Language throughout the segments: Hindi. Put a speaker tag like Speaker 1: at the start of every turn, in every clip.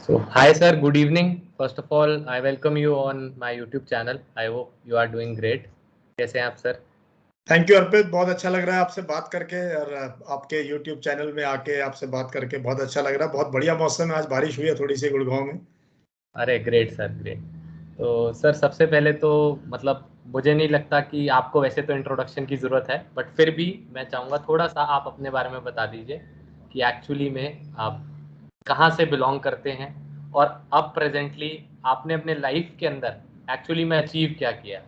Speaker 1: So, hi sir, good evening. First of all, I welcome you on my YouTube channel. I hope you are doing great. कैसे हैं आप सर?
Speaker 2: थैंक यू अर्पित, बहुत अच्छा लग रहा है आपसे बात करके और आपके YouTube चैनल में आके आपसे बात करके बहुत अच्छा लग रहा है। बहुत बढ़िया मौसम है, आज बारिश हुई है थोड़ी सी गुड़गांव में।
Speaker 1: अरे ग्रेट सर, ग्रेट। तो सर सबसे पहले तो मतलब मुझे नहीं लगता कि आपको वैसे तो इंट्रोडक्शन की ज़रूरत है, बट फिर भी मैं चाहूँगा थोड़ा सा आप अपने बारे में बता दीजिए कि एक्चुअली में आप कहाँ से बिलोंग करते हैं और अब प्रेजेंटली आपने अपने लाइफ के अंदर एक्चुअली में अचीव क्या किया।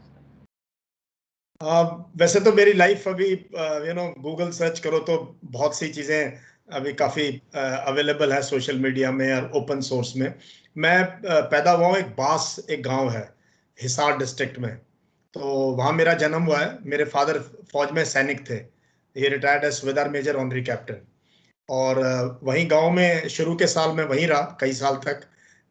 Speaker 2: वैसे तो मेरी लाइफ अभी गूगल सर्च करो तो बहुत सी चीजें अभी काफी अवेलेबल है सोशल मीडिया में और ओपन सोर्स में। मैं पैदा हुआ हूँ एक गांव है हिसार डिस्ट्रिक्ट में, तो वहाँ मेरा जन्म हुआ है। मेरे फादर फौज में सैनिक थे, ये रिटायर्ड एज सूबेदार मेजर ऑनरी कैप्टन। और वहीं गांव में शुरू के साल में वहीं रहा कई साल तक।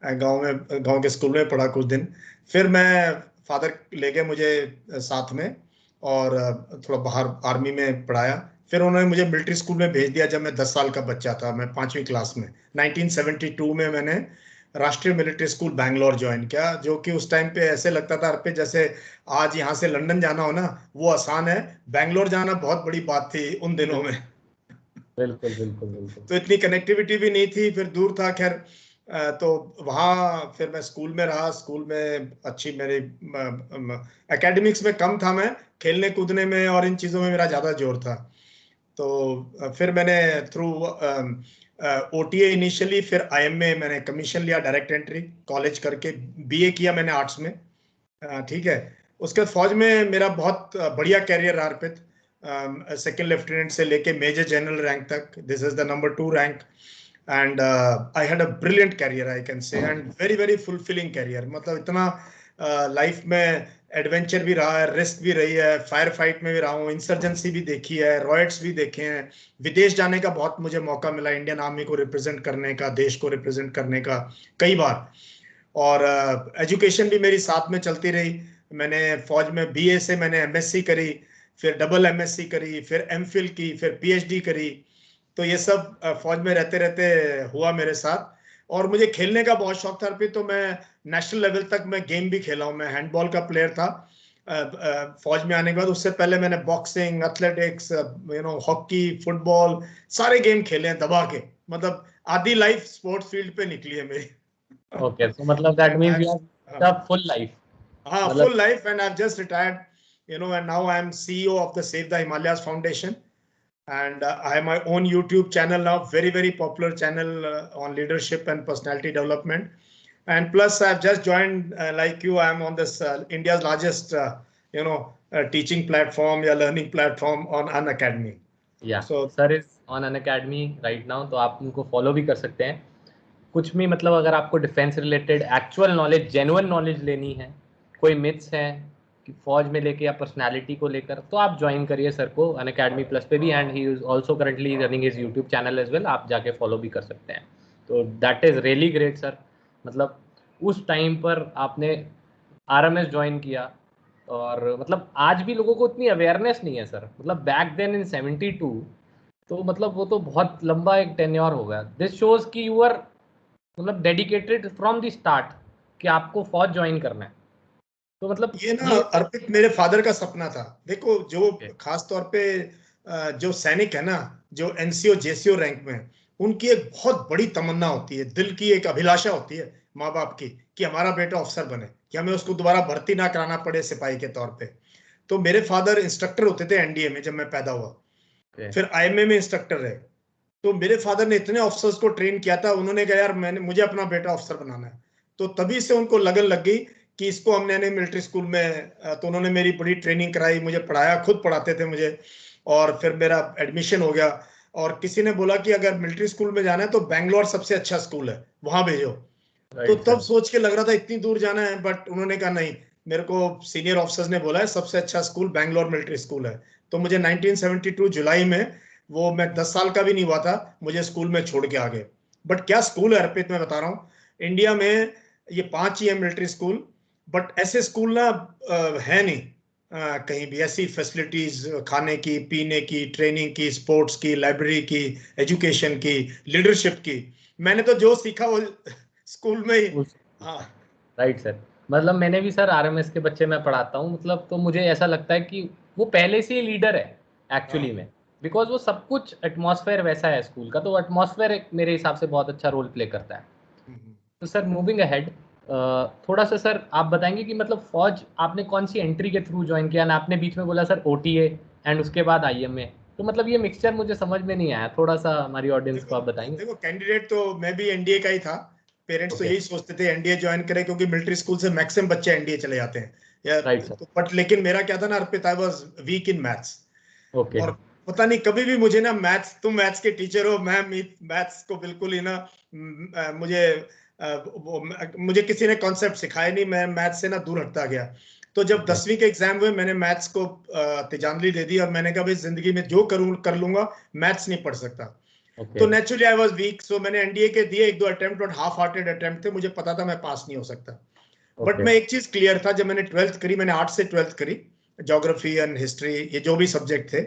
Speaker 2: गांव के स्कूल में पढ़ा कुछ दिन, फिर मैं फादर ले गए मुझे साथ में और थोड़ा बाहर आर्मी में पढ़ाया। फिर उन्होंने मुझे मिलिट्री स्कूल में भेज दिया जब मैं 10 साल का बच्चा था। मैं 5वीं क्लास में 1972 में मैंने राष्ट्रीय मिलिट्री स्कूल बैंगलोर ज्वाइन किया, जो कि उस टाइम पे ऐसे लगता था अर्पित जैसे आज यहाँ से लंदन जाना हो ना वो आसान है, बैंगलोर जाना बहुत बड़ी बात थी उन दिनों में।
Speaker 1: बिल्कुल बिल्कुल बिल्कुल।
Speaker 2: तो इतनी कनेक्टिविटी भी नहीं थी, फिर दूर था। खैर तो वहाँ फिर मैं स्कूल में रहा। स्कूल में अच्छी मेरी एकेडमिक्स में कम था, मैं खेलने कूदने में और इन चीज़ों में मेरा ज़्यादा जोर था। तो फिर मैंने थ्रू ओटीए इनिशियली, फिर आईएमए मैंने कमीशन लिया, डायरेक्ट एंट्री कॉलेज करके बीए किया मैंने आर्ट्स में। ठीक है। उसके बाद फौज में मेरा बहुत बढ़िया कैरियर रहा अर्पित। सेकेंड लेफ्टिनेंट से लेके मेजर जनरल रैंक तक, this is the number 2 rank. And I had a brilliant career I can say, and very very fulfilling career. मतलब इतना लाइफ में एडवेंचर भी रहा है, रिस्क भी रही है, फायर फाइट में भी रहा हूँ, इंसर्जेंसी भी देखी है, रॉयट्स भी देखे हैं, विदेश जाने का बहुत मुझे मौका मिला, इंडियन आर्मी को रिप्रेजेंट करने का, देश को रिप्रेजेंट करने का कई बार। और एजुकेशन भी मेरी साथ में चलती रही। मैंने फौज में बीए से मैंने एमएससी करी, फिर डबल एमएससी करी, फिर एमफिल की, फिर पीएचडी करी। तो ये सब फौज में रहते रहते हुआ मेरे साथ। और मुझे खेलने का बहुत शौक था फिर, तो मैं नेशनल लेवल तक मैं गेम भी खेला हूँ। मैं हैंडबॉल का प्लेयर था फौज में आने के बाद। उससे पहले मैंने बॉक्सिंग, एथलेटिक्स, हॉकी, फुटबॉल, सारे गेम खेले हैं दबा के। मतलब आधी लाइफ स्पोर्ट्स फील्ड पे निकली है मेरी।
Speaker 1: Okay, so मतलब that means you have the full life.
Speaker 2: हाँ, full life, and I've just retired, and now I'm CEO of the Save the Himalayas Foundation, and I have my own YouTube channel now, very very popular channel on leadership and personality development. And plus, I've just joined, like you, I'm on this India's largest, teaching platform, या learning platform on Unacademy.
Speaker 1: Yeah,
Speaker 2: So
Speaker 1: sir is on Unacademy right now, तो आप उनको फॉलो भी कर सकते हैं। कुछ भी मतलब अगर आपको defence related actual knowledge, genuine knowledge लेनी है, कोई मिथ्स है कि फौज में लेके या पर्सनालिटी को लेकर, तो आप ज्वाइन करिए सर को अनअकैडमी प्लस पे भी। And he is also currently running his YouTube channel as well, आप जाके फॉलो भी कर सकते हैं। तो that is really great sir. मतलब उस टाइम पर आपने आरएमएस ज्वाइन किया, और मतलब आज भी लोगों को इतनी अवेयरनेस नहीं है सर। मतलब बैक देन इन 72, तो मतलब वो तो बहुत लंबा एक टेन्योर हो गया। दिस शोज कि यू आर मतलब डेडिकेटेड फ्रॉम द स्टार्ट कि आपको फौज ज्वाइन करना है। तो मतलब
Speaker 2: ये ना अर्पित मेरे फादर का सपना था। देखो, जो खास तौर पे जो सैनिक है ना, जो एनसीओ जेसीओ रैंक में, उनकी एक बहुत बड़ी तमन्ना होती है, दिल की एक अभिलाषा होती है माँ बाप की, कि हमारा बेटा अफसर बने, कि हमें उसको दोबारा भर्ती ना कराना पड़े सिपाही के तौर पे। तो मेरे फादर इंस्ट्रक्टर होते थे एनडीए में जब मैं पैदा हुआ, फिर आईएमए में इंस्ट्रक्टर रहे। तो मेरे फादर ने इतने ऑफिसर्स को ट्रेन किया था, उन्होंने कहा यार मुझे अपना बेटा अफसर बनाना है। तो तभी से उनको लगन लग गई कि इसको हमने मिलिट्री स्कूल में, तो उन्होंने मेरी बड़ी ट्रेनिंग कराई, मुझे पढ़ाया, खुद पढ़ाते थे मुझे। और फिर मेरा एडमिशन हो गया। और किसी ने बोला कि अगर मिलिट्री स्कूल में जाना है तो बैंगलोर सबसे अच्छा स्कूल है, वहां भेजो। तो तब सोच के लग रहा था इतनी दूर जाना है, बट उन्होंने कहा नहीं, मेरे को सीनियर ऑफिसर्स ने बोला है सबसे अच्छा स्कूल बैंगलोर मिलिट्री स्कूल है। तो मुझे 1972 जुलाई में, वो मैं 10 साल का भी नहीं हुआ था, मुझे स्कूल में छोड़ के आ गए। बट क्या स्कूल है अर्पित, मैं बता रहा हूँ। इंडिया में ये 5 ही है मिलिट्री स्कूल, बट ऐसे स्कूल ना है नहीं कहीं भी। ऐसी फैसिलिटीज, खाने की, पीने की, ट्रेनिंग की, स्पोर्ट्स की, लाइब्रेरी की, एजुकेशन की, लीडरशिप की, मैंने तो जो सीखा वो स्कूल में ही। हाँ
Speaker 1: राइट सर, मतलब मैंने भी सर आरएमएस के बच्चे मैं पढ़ाता हूँ, मतलब तो मुझे ऐसा लगता है कि वो पहले से ही लीडर है एक्चुअली में, बिकॉज वो सब कुछ एटमॉस्फेयर वैसा है स्कूल का, तो वो एटमॉस्फेयर मेरे हिसाब से बहुत अच्छा रोल प्ले करता है। तो सर मूविंग अहेड, थोड़ा सा सर आप बताएंगे कि मतलब फौज आपने कौन सी एंट्री के थ्रू ज्वाइन किया ना, आपने बीच में बोला सर ओटीए एंड उसके बाद आईएमए, तो मतलब ये मिक्सचर मुझे समझ में नहीं आया, थोड़ा सा हमारी ऑडियंस को आप बताएंगे।
Speaker 2: देखो कैंडिडेट तो मैं भी एनडीए का ही था। पेरेंट्स तो
Speaker 1: ओके,
Speaker 2: यही सोचते थे एनडीए ज्वाइन करें, क्योंकि मिलिट्री स्कूल से मैक्सिमम बच्चे एनडीए चले जाते हैं या
Speaker 1: राइट सर,
Speaker 2: तो, बट लेकिन मेरा क्या था ना Arpit, I was weak in maths.
Speaker 1: Okay,
Speaker 2: और पता नहीं कभी भी मुझे ना मैथ्स, तुम मैथ्स के टीचर हो, मैं मैथ्स को बिल्कुल ही ना मुझे मुझे किसी ने कॉन्सेप्ट सिखाया नहीं, मैं मैथ्स से ना दूर हटता गया। तो जब 10वीं के एग्जाम हुए मैंने मैथ्स को तिजांजलि दे दी और मैंने कहा भाई जिंदगी में जो करूं कर लूंगा, मैथ्स नहीं पढ़ सकता।
Speaker 1: ओके,
Speaker 2: तो नेचुरली आई वाज वीक, सो मैंने एनडीए के दिए एक दो अटेम्प्ट और हाफ हार्टेड अटेम्प्ट थे, मुझे पता था मैं पास नहीं हो सकता। बट
Speaker 1: ओके,
Speaker 2: मैं एक चीज क्लियर था, जब मैंने 12th करी, मैंने आर्ट्स से 12th करी, ज्योग्राफी एंड हिस्ट्री ये जो भी सब्जेक्ट थे,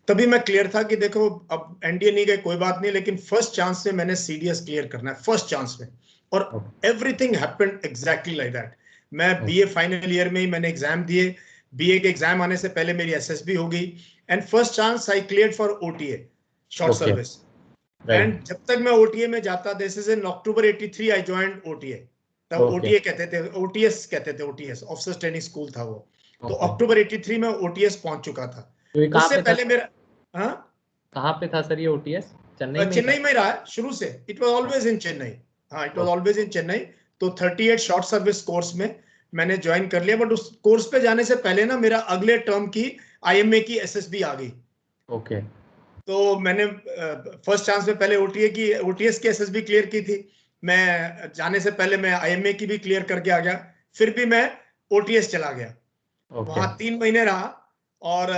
Speaker 2: तभी मैं क्लियर था कि देखो अब एनडीए नहीं गए कोई बात नहीं, लेकिन फर्स्ट चांस में मैंने सीडीएस क्लियर करना है, फर्स्ट चांस में। और everything happened exactly like that. मैं बीए फाइनल ईयर में ही मैंने एग्जाम दिए, बीए के एग्जाम आने से पहले मेरी एसएसबी हो गई, and first chance I clear for OTA, short
Speaker 1: okay,
Speaker 2: service.
Speaker 1: Right,
Speaker 2: and जब तक मैं ओटीए में जाता, this is in October 83 I joined OTA. तब
Speaker 1: ओके,
Speaker 2: ओटीए कहते थे, ओटीएस कहते थे, ओटीएस ऑफिसर्स ट्रेनिंग स्कूल था वो। तो
Speaker 1: ओके।
Speaker 2: अक्टूबर 83 में ओटीएस पहुंच चुका था।
Speaker 1: तो ये कहाँ
Speaker 2: उससे
Speaker 1: पे था
Speaker 2: पहले
Speaker 1: सर?
Speaker 2: मेरा, हाँ,
Speaker 1: कहाँ पे था सर ये ओटीएस? चेन्नई में ही था?
Speaker 2: चेन्नई में रहा है शुरू से, it was always in Chennai. हाँ, it was always in Chennai. तो 38 शॉर्ट सर्विस कोर्स में मैंने ज्वाइन कर लिया, बट उस कोर्स पे जाने से पहले ना मेरा अगले टर्म की आईएमए की एसएसबी आ गई।
Speaker 1: ओके,
Speaker 2: तो मैंने फर्स्ट चांस में पहले ओटीए की, ओटीएस की एसएसबी क्लियर की थी। मैं जाने से पहले मैं आईएमए की भी क्लियर करके आ गया, फिर भी मैं ओटीएस चला गया।
Speaker 1: ओके,
Speaker 2: वहां 3 महीने रहा और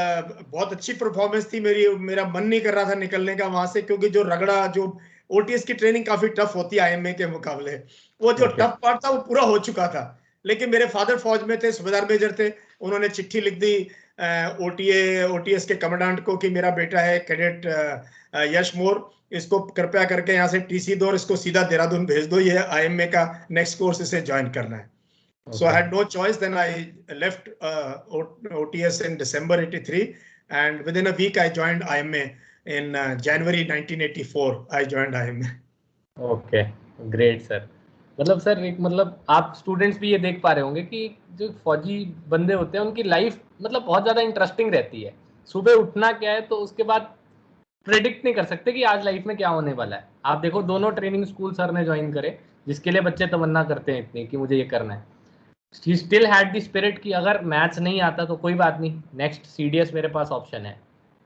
Speaker 2: बहुत अच्छी परफॉर्मेंस थी मेरी, मेरा मन नहीं कर रहा था निकलने का वहां से, क्योंकि जो रगड़ा, जो ओटीएस की ट्रेनिंग काफी टफ होती है आईएमए के मुकाबले, वो जो
Speaker 1: ओके,
Speaker 2: टफ पार्ट था वो पूरा हो चुका था। लेकिन मेरे फादर फौज में थे, सूबेदार मेजर थे, उन्होंने चिट्ठी लिख दी ओटीएस के कमांडेंट को कि मेरा बेटा है कैडेट यश मोर, इसको कृपया करके यहाँ से टीसी दो और इसको सीधा देहरादून भेज दो, ये आईएमए का नेक्स्ट कोर्स इसे ज्वाइन करना है। So I
Speaker 1: okay,
Speaker 2: had no choice. Then I left OTS in December 83, and within a week I joined IMA in January 1984. I joined IMA.
Speaker 1: Okay, great sir. मतलब सर एक मतलब आप स्टूडेंट्स भी ये देख पा रहे होंगे कि जो फौजी बंदे होते हैं उनकी लाइफ मतलब बहुत ज़्यादा इंटरेस्टिंग रहती है। सुबह उठना क्या है तो उसके बाद प्रेडिक्ट नहीं कर सकते कि आज लाइफ में क्या होने वाला है। आप देखो दोनों ट्रेनिंग स्कूल सर ने ज्वाइन करे, जिसके लिए बच्चे तमन्ना करते हैं इतनी कि मुझे ये करना है। He still had the spirit कि अगर मैथ्स नहीं आता तो कोई बात नहीं, नेक्स्ट सीडीएस मेरे पास ऑप्शन है।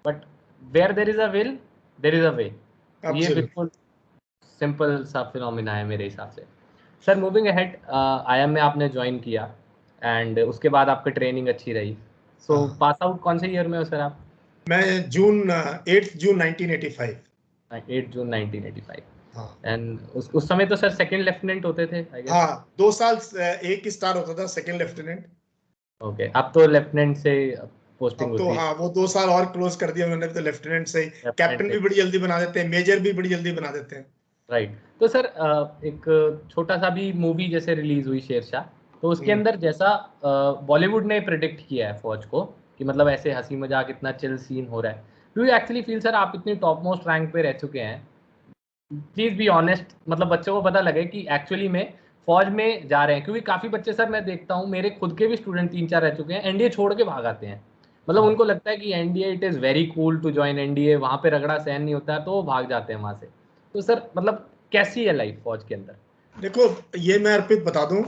Speaker 1: But where there is a will there is a way. तो ये
Speaker 2: Absolutely.
Speaker 1: बिल्कुल सिंपल सा फिनोमिना है मेरे हिसाब से। सर मूविंग अहेड, आईएम में आपने ज्वाइन किया एंड उसके बाद आपकी ट्रेनिंग अच्छी रही। सो पास आउट कौन से ईयर में हो सर आप?
Speaker 2: मैं जून 8 जून 1985।
Speaker 1: 8 जून 1985।
Speaker 2: हाँ
Speaker 1: एंड उस समय तो सर सेकंड लेफ्टिनेंट होते थे आई गेस।
Speaker 2: हाँ, 2 साल एक ही स्टार होता था, सेकंड लेफ्टिनेंट।
Speaker 1: ओके, अब तो लेफ्टिनेंट से पोस्टिंग
Speaker 2: अब तो
Speaker 1: होती है।
Speaker 2: हाँ, वो 2 साल और क्लोज कर दिया उन्होंने, तो लेफ्टिनेंट से
Speaker 1: लेफ्टिनेंट
Speaker 2: कैप्टन
Speaker 1: से,
Speaker 2: भी बड़ी जल्दी बना देते हैं, मेजर भी बड़ी जल्दी बना देते हैं।
Speaker 1: राइट। तो सर एक छोटा सा भी मूवी जैसे रिलीज हुई शेरशाह, तो उसके
Speaker 2: हम्म।
Speaker 1: अंदर जैसा बॉलीवुड ने प्रिडिक्ट किया है फौज को कि मतलब ऐसे हंसी मजाक इतना चिल सीन हो रहा है, do you actually feel sir आप इतनी टॉप मोस्ट रैंक पे रह चुके हैं, प्लीज बी ऑनेस्ट, मतलब बच्चों को पता लगे कि एक्चुअली में फौज में जा रहे हैं? क्योंकि काफी बच्चे सर मैं देखता हूँ, मेरे खुद के भी स्टूडेंट 3-4 रह चुके हैं, एनडीए छोड़ के भाग आते हैं। मतलब
Speaker 2: हाँ
Speaker 1: उनको लगता है कि NDA it is very cool to join NDA, वहां पे रगड़ा सहन नहीं होता है तो वो भाग जाते हैं वहां से। तो सर मतलब कैसी है लाइफ फौज के अंदर?
Speaker 2: देखो, ये मैं अर्पित बता दूं,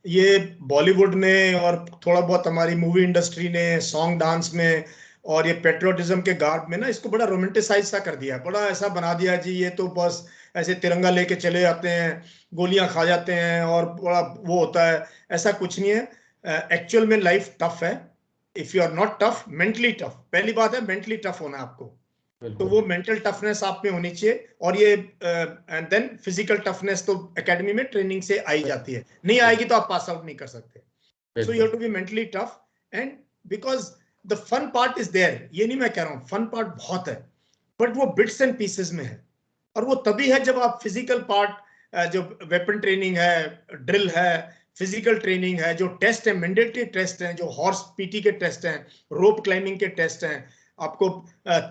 Speaker 2: ये बॉलीवुड ने और थोड़ा बहुत हमारी मूवी इंडस्ट्री ने सॉन्ग डांस में और ये पेट्रियोटिज्म के गार्ड में ना इसको बड़ा रोमांटिसाइज सा कर दिया, बड़ा ऐसा बना दिया जी ये तो बस ऐसे तिरंगा लेके चले जाते हैं, गोलियां खा जाते हैं और बड़ा वो होता है। ऐसा कुछ नहीं है, एक्चुअल में लाइफ टफ है। If you are not tough, mentally tough, पहली बात है मेंटली टफ होना आपको। तो
Speaker 1: बिल्कुल,
Speaker 2: वो मेंटल टफनेस आप में होनी चाहिए, और ये एंड देन फिजिकल टफनेस तो एकेडमी में ट्रेनिंग से आई जाती है, नहीं आएगी तो आप पास आउट नहीं कर सकते। सो यू
Speaker 1: बिल्कुल,
Speaker 2: have to be mentally tough, and because the fun part is there, ये नहीं मैं कह रहा हूं फन पार्ट बहुत है, बट वो बिट्स एंड पीसेस में है। और वो तभी है जब आप फिजिकल पार्ट जो वेपन ट्रेनिंग है, ड्रिल है, फिजिकल ट्रेनिंग है, जो टेस्ट है, मैंडेटरी टेस्ट हैं, जो हॉर्स पीटी के टेस्ट हैं, रोप क्लाइंबिंग के टेस्ट हैं। आपको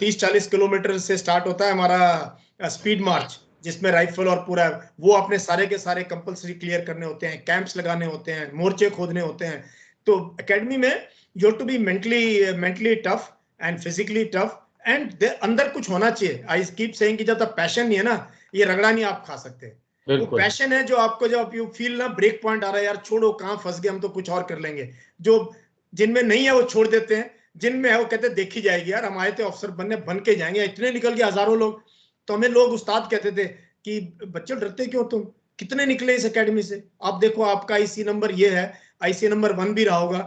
Speaker 2: 30-40 किलोमीटर से स्टार्ट होता है हमारा स्पीड मार्च, जिसमें राइफल और पूरा वो अपने सारे के सारे कंपलसरी क्लियर करने होते हैं, कैंप्स लगाने होते हैं, मोर्चे खोदने होते हैं। तो एकेडमी में you have to be mentally tough and physically tough, and अंदर कुछ होना चाहिए। आई कीप सेइंग कि जब तक पैशन नहीं है ना, ये रगड़ा नहीं आप खा सकते। वो पैशन है जो आपको, जब यू फील ना ब्रेक पॉइंट आ रहा है, यार छोड़ो कहाँ फंस गए, हम तो कुछ और कर लेंगे। जो जिनमें नहीं है वो छोड़ देते हैं, जिनमें है वो कहते हैं देखी जाएगी, यार हम आए थे ऑफिसर बनने, बन के जाएंगे। इतने निकल गए हजारों लोग। तो हमें लोग उस्ताद कहते थे कि बच्चे डरते क्यों तुम, कितने निकले इस एकेडमी से, आप देखो आपका आईसी नंबर ये है, आईसी नंबर 1 भी रहा होगा,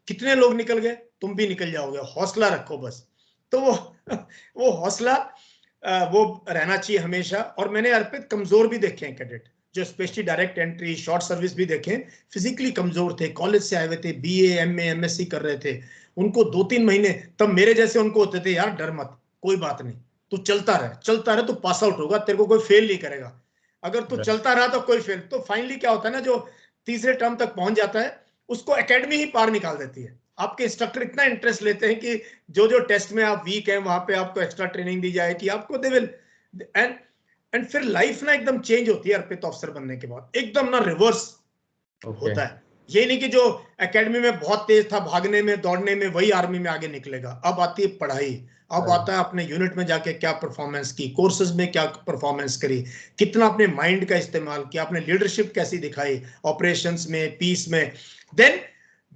Speaker 2: कितने लोग निकल गए, तुम भी निकल जाओगे, हौसला रखो बस। तो वो हौसला वो रहना चाहिए हमेशा। और मैंने अर्पित कमजोर भी देखे हैं कैडेट, जो specially direct entry, short service भी देखे, फिजिकली कमजोर थे, कॉलेज से आए हुए थे, बीए एमए एमएससी कर रहे थे, उनको 2-3 महीने, तब मेरे जैसे उनको होते थे, यार डर मत, कोई बात नहीं, तू चलता रहे, तू पास आउट होगा, तेरे को कोई फेल नहीं करेगा। अगर तू चलता रहा तो कोई फेल। तो फाइनली क्या होता है ना, जो तीसरे टर्म तक पहुंच जाता है, उसको एकेडमी ही पार निकाल देती है। आपके इंस्ट्रक्टर इतना इंटरेस्ट लेते हैं कि जो जो टेस्ट में आप वीक हैं, वहां पे आपको एक्स्ट्रा ट्रेनिंग दी जाए कि आपको दे विल, एंड फिर लाइफ ना एकदम चेंज होती है अर्पित ऑफिसर बनने के बाद, एकदम ना रिवर्स होता है। ये नहीं कि जो एकेडमी में बहुत तेज था भागने में दौड़ने में, वही आर्मी में आगे निकलेगा। अब आती है पढ़ाई, अब आता है अपने यूनिट में जाके क्या परफॉर्मेंस की, कोर्सेज में क्या परफॉर्मेंस करी, कितना अपने माइंड का इस्तेमाल किया, अपने लीडरशिप कैसी दिखाई ऑपरेशंस में, पीस में।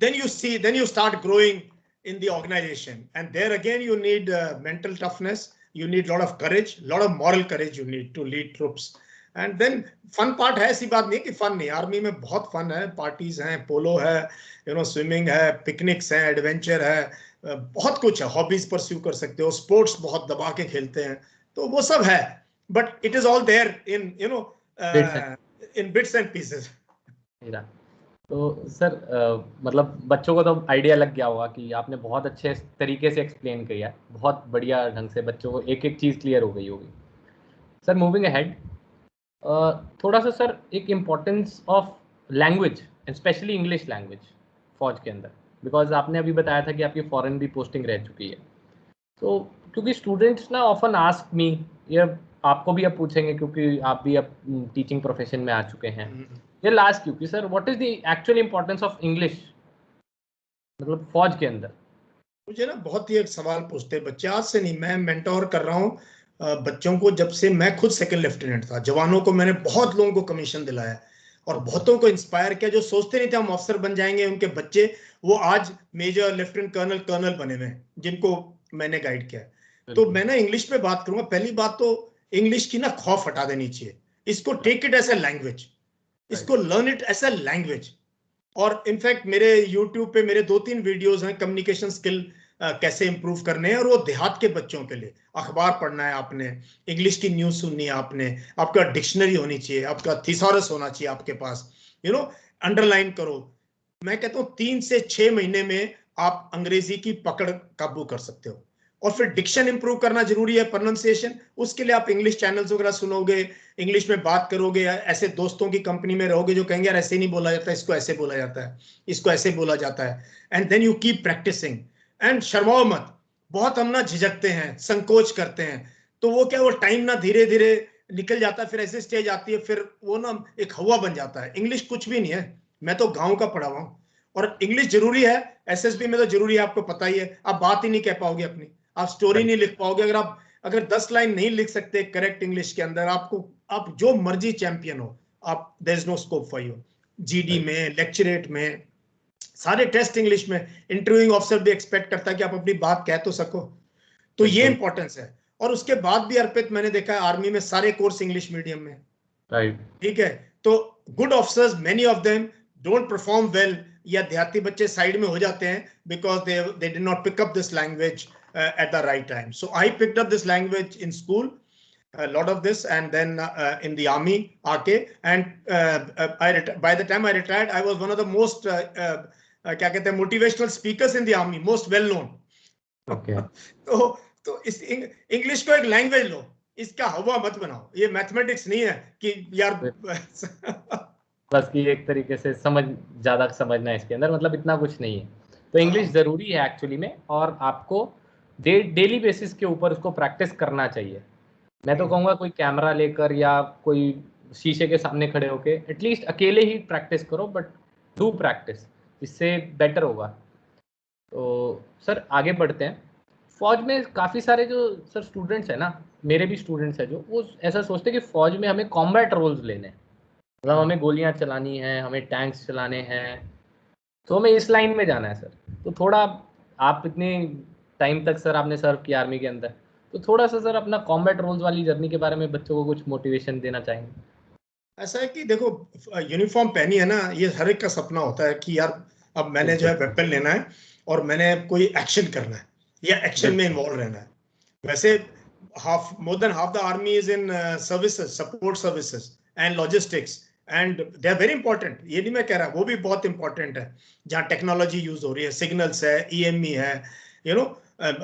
Speaker 2: then you start growing in the organization, and there again you need mental toughness, you need a lot of courage, a lot of moral courage you need to lead troops. And then fun part है, ऐसी बात नहीं कि फन नहीं, आर्मी में बहुत फन है, पार्टीज हैं, पोलो है, स्विमिंग है, पिकनिक्स है, एडवेंचर है, बहुत कुछ है, हॉबीज परस्यू कर सकते हो, स्पोर्ट्स बहुत दबा के खेलते हैं, तो वो सब है, but it is all there in in bits and pieces.
Speaker 1: तो सर मतलब बच्चों को तो आइडिया लग गया होगा कि आपने बहुत अच्छे तरीके से एक्सप्लेन किया, बहुत बढ़िया ढंग से बच्चों को एक एक चीज़ क्लियर हो गई होगी। सर मूविंग अहेड, थोड़ा सा सर एक importance of language, specially English language फौज के अंदर, बिकॉज आपने अभी बताया था कि आपकी फॉरेन भी पोस्टिंग रह चुकी है। तो क्योंकि स्टूडेंट्स ना ऑफन आस्क मी, ये आपको भी अब पूछेंगे क्योंकि आप भी अब टीचिंग प्रोफेशन में आ चुके हैं, ये लास्ट क्योंकि sir what is the actual importance of English मतलब फौज के अंदर।
Speaker 2: मुझे ना बहुत ही एक सवाल पूछते हैं बच्चे, आज से नहीं, मैं मेंटोर कर रहा हूँ बच्चों को, जब से मैं खुद सेकंड लेफ्टिनेंट था, जवानों को मैंने बहुत लोगों को कमीशन दिलाया और बहुतों को इंस्पायर किया, जो सोचते नहीं थे हम ऑफिसर बन जाएंगे, उनके बच्चे वो आज मेजर, लेफ्टिनेंट कर्नल, कर्नल बने हुए, जिनको मैंने गाइड किया। तो मैं ना इंग्लिश में बात करूंगा। पहली बात तो इंग्लिश की ना खौफ हटा देनी चाहिए, इसको take it as a language, इसको learn it as a language. और इनफैक्ट मेरे YouTube पे मेरे 2-3 वीडियोस हैं कम्युनिकेशन स्किल कैसे इंप्रूव करने हैं, और वो देहात के बच्चों के लिए। अखबार पढ़ना है आपने, इंग्लिश की न्यूज सुननी है आपने, आपका डिक्शनरी होनी चाहिए, आपका थिसॉरस होना चाहिए आपके पास, अंडरलाइन करो। मैं कहता हूँ 3 से 6 महीने में आप अंग्रेजी की पकड़ काबू कर सकते हो। और फिर डिक्शन इंप्रूव करना जरूरी है, प्रोनाउंसिएशन। उसके लिए आप इंग्लिश चैनल्स वगैरह सुनोगे, इंग्लिश में बात करोगे, ऐसे दोस्तों की कंपनी में रहोगे जो कहेंगे यार ऐसे नहीं बोला जाता, इसको ऐसे बोला जाता है, इसको ऐसे बोला जाता है। And then you keep practising, and शर्माओ मत। बहुत हम ना झिझकते हैं, संकोच करते हैं, तो वो क्या, वो टाइम ना धीरे धीरे निकल जाता है, फिर ऐसे स्टेज आती है, फिर वो ना एक हवा बन जाता है। इंग्लिश कुछ भी नहीं है, मैं तो गाँव का पढ़ा हुआ हूँ, और इंग्लिश जरूरी है, एसएसबी में तो जरूरी है, आपको पता ही है। आप बात ही नहीं कह पाओगे अपनी, आप स्टोरी नहीं लिख पाओगे अगर 10 लाइन नहीं लिख सकते करेक्ट इंग्लिश के अंदर, आप जो मर्जी चैंपियन हो, आप there is no scope for you. GD में, लेक्चरेट में, सारे टेस्ट इंग्लिश में, इंटरव्यूइंग ऑफिसर भी एक्सपेक्ट करता है कि आप अपनी बात कह तो सको। तो ये इंपॉर्टेंस है। और उसके बाद भी अर्पित, मैंने देखा है आर्मी में सारे कोर्स इंग्लिश मीडियम में, ठीक है। तो good officers, many of them don't perform well, या देहाती बच्चे साइड में हो जाते हैं because they did not pick up this language at the right time. So I picked up this language in school, a lot of this, and then in the army, RK, and by the time I retired, I was one of the most क्या कहते हैं, motivational speakers in the army, most well known. Okay. तो इस इंग्लिश को एक लैंग्वेज लो, इसका हवा मत बनाओ, ये मैथमेटिक्स नहीं है कि यार
Speaker 1: बस कि एक तरीके से ज्यादा समझना है इसके अंदर, मतलब इतना कुछ नहीं है। तो इंग्लिश जरूरी है एक्चुअली में, और आपको डेली बेसिस के ऊपर उसको प्रैक्टिस करना चाहिए। मैं तो कहूँगा कोई कैमरा लेकर या कोई शीशे के सामने खड़े होके एटलीस्ट अकेले ही प्रैक्टिस करो, बट डू प्रैक्टिस, इससे बेटर होगा। तो सर आगे बढ़ते हैं। फौज में काफ़ी सारे जो सर स्टूडेंट्स हैं ना, मेरे भी स्टूडेंट्स हैं, जो वो ऐसा सोचते हैं कि फौज में हमें कॉम्बैट रोल्स लेने हैं, मतलब हमें गोलियां चलानी हैं, हमें टैंक्स चलाने हैं, तो हमें इस लाइन में जाना है सर। तो थोड़ा आप इतने टाइम तक सर आपने सर्व किया आर्मी के अंदर, तो थोड़ा सा सर अपना कॉम्बैट रोल्स वाली जर्नी के बारे में बच्चों को कुछ मोटिवेशन देना चाहेंगे?
Speaker 2: ऐसा है कि देखो, यूनिफॉर्म पहनी है ना, ये हर एक का सपना होता है कि यार अब मैंने जो है वेपन लेना है और मैंने कोई एक्शन करना है या एक्शन में इन्वॉल्व रहना है। वैसे more than half the army is in services, support services and logistics, and they are very important, ये नहीं मैं कह रहा, वो भी बहुत इंपॉर्टेंट है, जहाँ टेक्नोलॉजी यूज हो रही है, सिग्नल्स है, ईएमई है, यू नो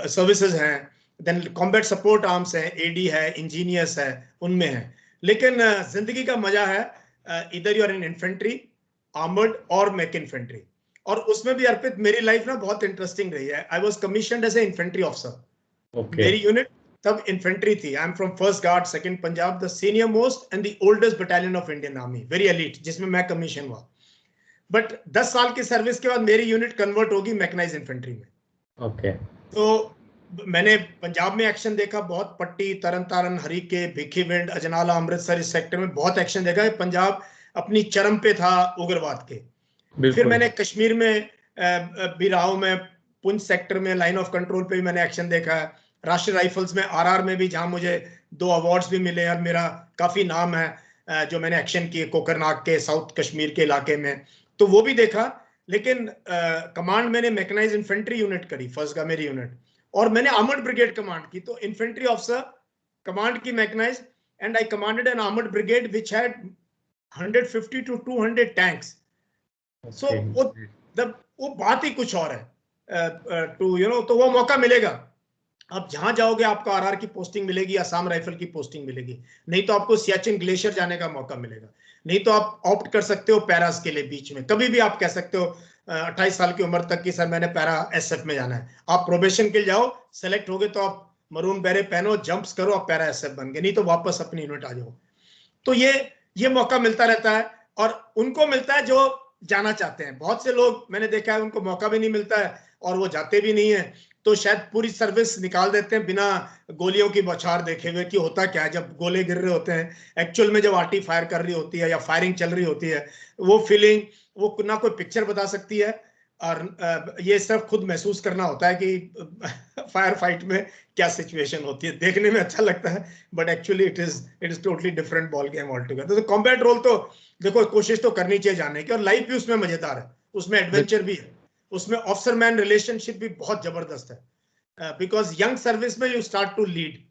Speaker 2: सर्विसेज हैं, देन कॉम्बैट सपोर्ट आर्म्स है, एडी है, इंजीनियर्स है, उनमें है। लेकिन जिंदगी का मजा है इधर you are in infantry, armoured और मैक इन्फेंट्री। और उसमें भी अर्पित मेरी लाइफ ना बहुत इंटरेस्टिंग रही है। I was commissioned as a infantry officer. मेरी यूनिट तब इन्फेंट्री थी। I am from first guard second Punjab, the senior most and the oldest battalion of Indian army, very elite, जिसमें मैं कमीशन हुआ। बट 10 साल की सर्विस के बाद मेरी यूनिट कन्वर्ट होगी मैकेनाइज्ड इन्फेंट्री में। तो मैंने पंजाब में एक्शन देखा बहुत, पट्टी, तरन तारण, हरीके, भिखीविंड, अजनाला, अमृतसर, इस सेक्टर में बहुत एक्शन देखा है। पंजाब अपनी चरम पे था उग्रवाद के। फिर मैंने कश्मीर में भी रहा हूं, मैं पुंछ सेक्टर में लाइन ऑफ कंट्रोल पे भी मैंने एक्शन देखा है। राष्ट्रीय राइफल्स में, आरआर में भी, जहां मुझे 2 अवार्ड्स भी मिले और मेरा काफी नाम है जो मैंने एक्शन किए कोकरनाग के, साउथ कश्मीर के इलाके में, तो वो भी देखा। लेकिन कमांड मैंने मैकेनाइज्ड इन्फेंट्री यूनिट करी, फर्स्ट का मेरी यूनिट, और मैंने आर्मर्ड ब्रिगेड कमांड की। तो इन्फेंट्री ऑफिसर कमांड की mechanised, and I commanded an armoured brigade which had 150 to 200 tanks. So वो बात ही कुछ और है टू यू नो। तो वो मौका मिलेगा, आप जहां जाओगे आपको आरआर की पोस्टिंग मिलेगी, असम राइफल की पोस्टिंग मिलेगी, नहीं तो आपको सियाचिन ग्लेशियर जाने का मौका मिलेगा, नहीं तो आप ऑप्ट कर सकते हो पैरास के लिए। बीच में कभी भी आप कह सकते हो 28 साल की उम्र तक की सर मैंने पैरा एसएफ में जाना है। आप प्रोबेशन के लिए जाओ, सेलेक्ट हो गए तो आप मरून बेरे पहनो, जंप्स करो, आप पैरा एसएफ बन गए, नहीं तो वापस अपनी यूनिट आ जाओ। तो ये मौका मिलता रहता है, और उनको मिलता है जो जाना चाहते हैं। बहुत से लोग मैंने देखा है उनको मौका भी नहीं मिलता है और वो जाते भी नहीं है, तो शायद पूरी सर्विस निकाल देते हैं बिना गोलियों की बौछार देखे हुए कि होता क्या है जब गोले गिर रहे होते हैं। एक्चुअल में जब आर्टी फायर कर रही होती है या फायरिंग चल रही होती है, वो फीलिंग वो ना कोई पिक्चर बता सकती है, और ये सिर्फ खुद महसूस करना होता है कि फायर फाइट में क्या सिचुएशन होती है। देखने में अच्छा लगता है, but actually it is totally different ball game all together. तो कॉम्बैट रोल तो देखो कोशिश तो करनी चाहिए जाने की, और लाइफ भी उसमें मजेदार है, उसमें एडवेंचर भी है, उसमें ऑफिसर मैन रिलेशनशिप भी बहुत जबरदस्त है। बिकॉज यंग सर्विस में you start to lead,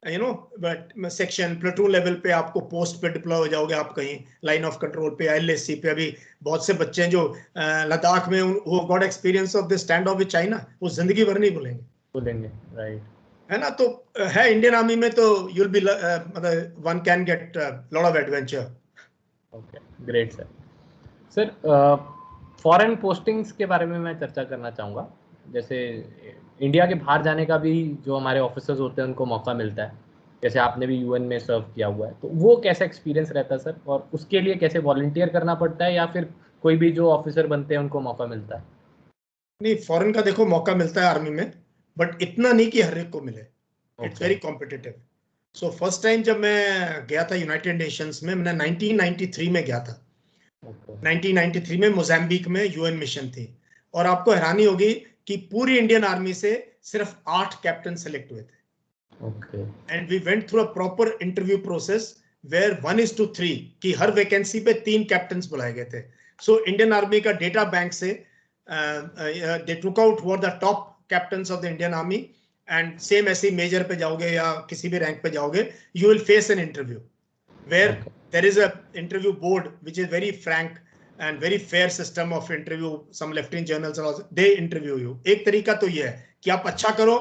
Speaker 2: you know, but section platoon level पे आपको पोस्ट पे डिप्लॉय हो जाओगे, आप कहीं लाइन ऑफ कंट्रोल पे, एलएससी पे। अभी बहुत से बच्चे हैं जो लद्दाख में वो got experience of the stand of with China, वो जिंदगी भर नहीं भूलेंगे, राइट है ना। तो है इंडियन आर्मी में तो यूल बी मतलब one can get lot of adventure.
Speaker 1: Okay, great sir. Sir foreign postings के बारे में मैं चर्चा करना चाहूँगा। जैसे इंडिया के बाहर जाने का भी जो हमारे ऑफिसर्स होते हैं उनको मौका मिलता है, जैसे आपने भी यूएन में सर्व किया हुआ है, तो वो कैसा एक्सपीरियंस रहता है सर, और उसके लिए कैसे वॉलंटियर करना पड़ता है, या फिर कोई भी जो ऑफिसर बनते हैं उनको मौका मिलता है?
Speaker 2: नहीं, फॉरेन का देखो मौका मिलता है आर्मी में, बट इतना नहीं कि हर एक को मिले, it's very competitive. So first time जब मैं गया था यूनाइटेड नेशंस में, मैंने 1993 में गया था। 1993 में मोजाम्बिक में यूएन मिशन थी, और आपको हैरानी होगी कि पूरी इंडियन आर्मी से सिर्फ 8 कैप्टन सेलेक्ट हुए थे। And we went through a proper interview process where 1:3 कि हर वैकेंसी पे 3 कैप्टन बुलाए गए थे। सो इंडियन आर्मी का डेटा बैंक से they took out who are the top captains of the Indian Army, and same ऐसे मेजर पे जाओगे या किसी भी रैंक पे जाओगे, you will face an interview where there is a interview board which is very frank and very fair system of interview. Some lieutenant generals also they interview you. एक तरीका तो ये है कि आप अच्छा करो,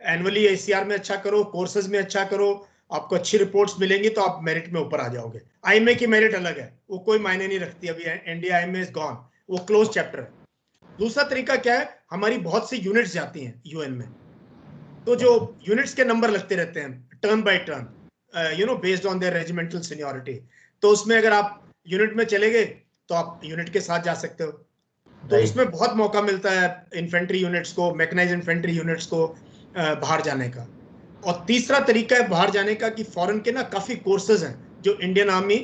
Speaker 2: एनुअली एसीआर में अच्छा करो, कोर्सेज में अच्छा करो, आपको अच्छी रिपोर्ट्स मिलेंगी तो आप मेरिट में ऊपर आ जाओगे। आईएमए की मेरिट अलग है, वो कोई मायने नहीं रखती, अभी इंडिया आईएमए इज गॉन, वो क्लोज चैप्टर है। दूसरा तरीका क्या है, हमारी बहुत सी यूनिट्स जाती हैं यूएन में, तो जो यूनिट्स के नंबर लगते रहते हैं turn by turn, based on their regimental seniority, तो उसमें अगर आप यूनिट में चले गए तो आप यूनिट के साथ जा सकते हो, तो उसमें बहुत मौका मिलता है इन्फेंट्री यूनिट्स को, मैकेनाइज्ड इन्फेंट्री यूनिट्स को बाहर जाने का। और तीसरा तरीका है बाहर जाने का कि फॉरेन के ना काफी कोर्सेज हैं जो इंडियन आर्मी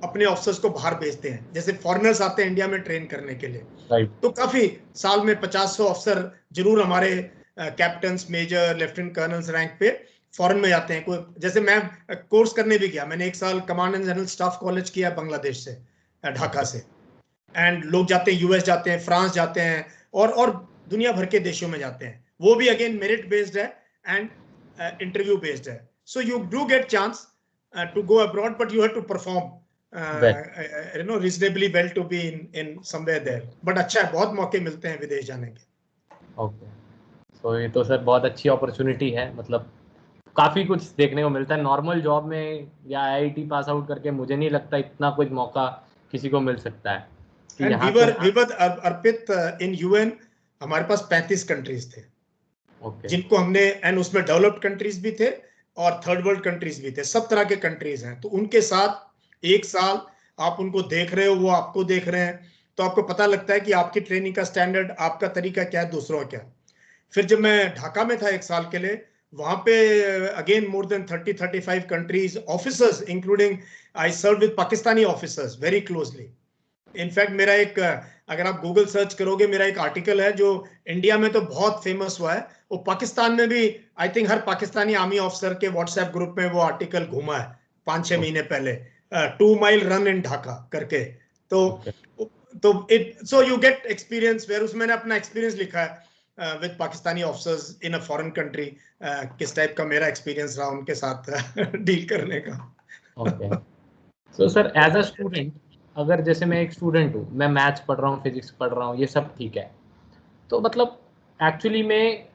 Speaker 2: अपने ऑफिसर्स को बाहर भेजते हैं, जैसे फॉरेनर्स आते हैं इंडिया में ट्रेन करने के लिए, तो काफी साल में 50-100 अफसर जरूर हमारे captain, major, lieutenant colonels rank पे फॉरेन में जाते हैं। कोई जैसे मैं कोर्स करने भी गया, मैंने 1 साल command and general staff college किया बांग्लादेश से, ढाका से, एंड लोग जाते हैं यूएस जाते हैं, फ्रांस जाते हैं, और दुनिया भर के देशों में जाते हैं। वो भी अगेन मेरिट बेस्ड है एंड इंटरव्यू बेस्ड है, so you do get chance to go abroad, but you have to perform reasonably well to be in somewhere there, but अच्छा है, बहुत मौके मिलते हैं विदेश जाने के।
Speaker 1: ओके, तो ये तो सर बहुत अच्छी अपॉर्चुनिटी है, मतलब काफी कुछ देखने को मिलता है। नॉर्मल जॉब में या आईआईटी पास आउट करके मुझे नहीं लगता इतना कुछ मौका किसी को मिल सकता है।
Speaker 2: And we were Arpit in UN, हमारे पास 35 कंट्रीज थे, जिनको हमने, एंड उसमें डेवलप्ड कंट्रीज भी थे और थर्ड वर्ल्ड कंट्रीज भी थे, सब तरह के कंट्रीज हैं, तो उनके साथ 1 साल आप उनको देख रहे हो, वो आपको देख रहे हैं, तो आपको पता लगता है कि आपकी ट्रेनिंग का स्टैंडर्ड, आपका तरीका क्या है, दूसरों का क्या। फिर जब मैं ढाका में था 1 साल के लिए, वहां पे again more than 30-35 countries officers, including I serve with Pakistani officers very closely. In fact मेरा एक, अगर आप गूगल सर्च करोगे, मेरा एक आर्टिकल है जो इंडिया में तो बहुत फेमस हुआ है, वो पाकिस्तान में भी, I think her Pakistani army officer के व्हाट्सएप ग्रुप में वो आर्टिकल घूमा है 5-6 महीने पहले, 2 माइल रन इन ढाका करके। तो it, so you get experience, where उसमें मैंने अपना एक्सपीरियंस लिखा है with Pakistani officers in a foreign country, किस टाइप का मेरा एक्सपीरियंस रहा उनके साथ डील करने का।
Speaker 1: Okay, so sir as a student, अगर जैसे मैं एक स्टूडेंट हूँ, मैं मैथ्स पढ़ रहा हूँ, फिजिक्स पढ़ रहा हूँ, ये सब ठीक है, तो मतलब एक्चुअली में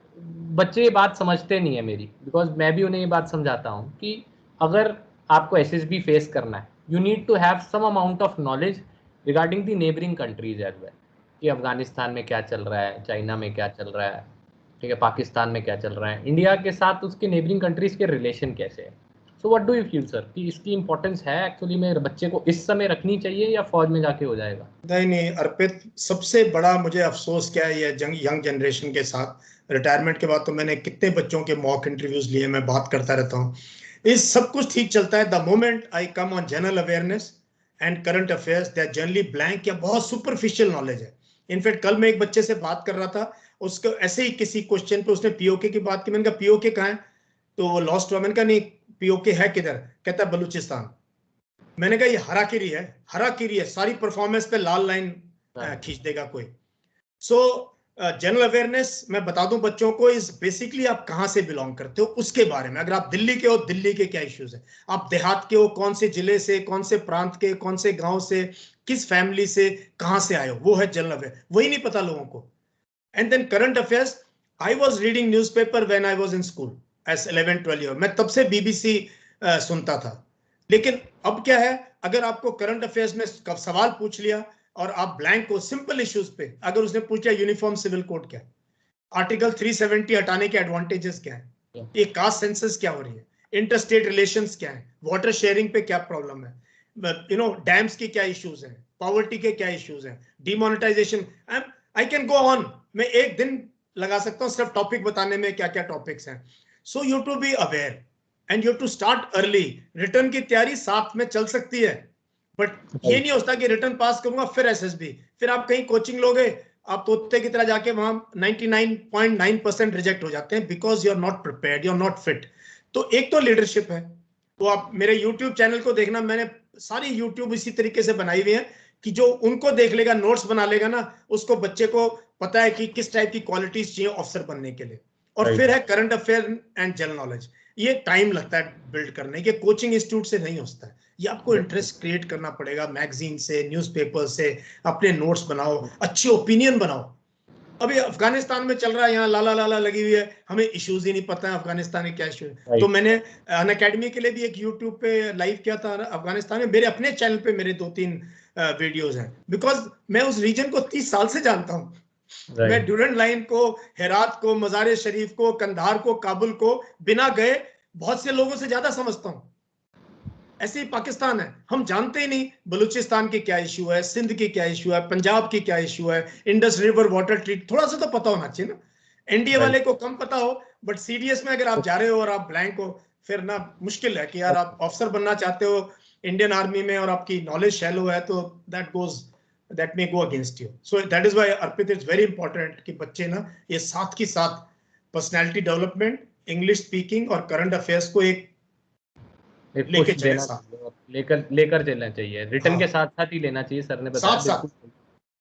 Speaker 1: बच्चे ये बात समझते नहीं है मेरी, बिकॉज मैं भी उन्हें ये बात समझाता हूँ कि अगर आपको एसएसबी फेस करना है, you need to have some amount of knowledge regarding the neighbouring countries as well, कि अफगानिस्तान में क्या चल रहा है, चाइना में क्या चल रहा है, ठीक है, पाकिस्तान में क्या चल रहा है, इंडिया के साथ उसके नेबरिंग कंट्रीज के रिलेशन कैसे है। So what do you feel sir कि इसकी इंपॉर्टेंस है एक्चुअली में बच्चे को इस समय रखनी चाहिए या फौज में जाके हो जाएगा?
Speaker 2: नहीं अर्पित, सबसे बड़ा मुझे अफसोस क्या है ये यंग जनरेशन के साथ, रिटायरमेंट के बाद तो मैंने कितने बच्चों के मॉक इंटरव्यूज लिए, मैं बात करता रहता हूँ, इस सब कुछ ठीक चलता है, the moment I come on general awareness and current affairs, they are generally blank या बहुत सुपरफिशियल नॉलेज है। इनफैक्ट कल मैं एक बच्चे से बात कर रहा था, उसको ऐसे ही किसी क्वेश्चन पे उसने पीओके की बात की, मैंने कहा पीओके कहाँ है, तो वो लॉस्ट हुआ। मैंने कहा नहीं, पीओके है किधर, कहता है बलूचिस्तान। मैंने कहा ये हराकिरी है, हराकिरी है, सारी परफॉर्मेंस पे लाल लाइन खींच देगा कोई। सो जनरल अवेयरनेस मैं बता दूं बच्चों को, इस बेसिकली आप कहां से बिलोंग करते हो उसके बारे में। अगर आप दिल्ली के हो, दिल्ली के क्या इश्यूज है, आप देहात के हो, कौन से जिले से, कौन से प्रांत के, कौन से गांव से, किस फैमिली से, कहां से आए हो, वो है जनरल अवेयर, वही नहीं पता लोगों को। And then current affairs, I was reading newspaper when I was in school as 11-12 year, मैं तब से बीबीसी सुनता था। लेकिन अब क्या है, अगर आपको करंट अफेयर्स में सवाल पूछ लिया और आप ब्लैंक हो सिंपल इश्यूज पे, अगर उसने पूछा यूनिफॉर्म सिविल कोड क्या है, आर्टिकल 370 हटाने के एडवांटेजेस क्या है, ये कास्ट सेंसस क्या हो रही है, इंटरस्टेट रिलेशंस क्या है, वाटर शेयरिंग पे क्या प्रॉब्लम है, डैम्स की क्या इश्यूज हैं, पॉवर्टी के क्या इश्यूज हैं, demonetisation, I can go on, मैं एक दिन लगा सकता हूं सिर्फ टॉपिक बताने में क्या क्या टॉपिक्स हैं। So you to be aware and you to start early. Written की तैयारी साथ में चल सकती है, बट ये नहीं होता कि रिटर्न पास करूंगा फिर एसएसबी, फिर आप कहीं कोचिंग लोगे, आप तोते की तरह जाके वहां 99.9% रिजेक्ट हो जाते हैं, because you are not prepared, you are not fit. तो एक तो लीडरशिप है, वो आप मेरे यूट्यूब चैनल को देखना, मैंने सारी यूट्यूब इसी तरीके से बनाई हुई है कि जो उनको देख लेगा, नोट्स बना लेगा ना, उसको बच्चे को पता है कि किस टाइप की क्वालिटीज चाहिए ऑफिसर बनने के लिए। और फिर है current affair and general knowledge, ये टाइम लगता है बिल्ड करने के, कोचिंग इंस्टीट्यूट से नहीं होता है, ये आपको इंटरेस्ट क्रिएट करना पड़ेगा, मैगजीन से, न्यूज़पेपर से अपने नोट्स बनाओ, अच्छी ओपिनियन बनाओ, अभी अफगानिस्तान में चल रहा है, यहाँ लाला लाला लगी हुई है, हमें इश्यूज ही नहीं पता है अफगानिस्तान के क्या इशू है। तो मैंने अन अकेडमी के लिए भी एक यूट्यूब पे लाइव किया था अफगानिस्तान में, मेरे अपने चैनल पे मेरे 2-3 वीडियोस हैं, बिकॉज मैं उस रीजन को 30 साल से जानता हूँ। मैं ड्यूरेंट लाइन को, हेरात को, मज़ार शरीफ को, कंधार को, काबुल को बिना गए बहुत से लोगों से ज्यादा समझता हूँ। ऐसे ही पाकिस्तान है, हम जानते ही नहीं बलूचिस्तान की क्या इशू है, सिंध की क्या इशू है, पंजाब की क्या इशू है, इंडस रिवर वाटर ट्रीट, थोड़ा सा तो पता होना चाहिए ना। एनडीए वाले को कम पता हो, बट सीडीएस में अगर आप जा रहे हो और आप ब्लैंक हो, फिर ना मुश्किल है कि यार आप ऑफिसर बनना चाहते हो इंडियन आर्मी में और आपकी नॉलेज शैलो है, तो that may go against you. So that is why Arpit is very important कि बच्चे ना ये साथ के साथ पर्सनैलिटी डेवलपमेंट, इंग्लिश स्पीकिंग और करंट अफेयर्स को एक लेके चले साथ,
Speaker 1: लेकर चलना चाहिए, रिटर्न के साथ साथ ही लेना चाहिए, सर ने बताया बिल्कुल,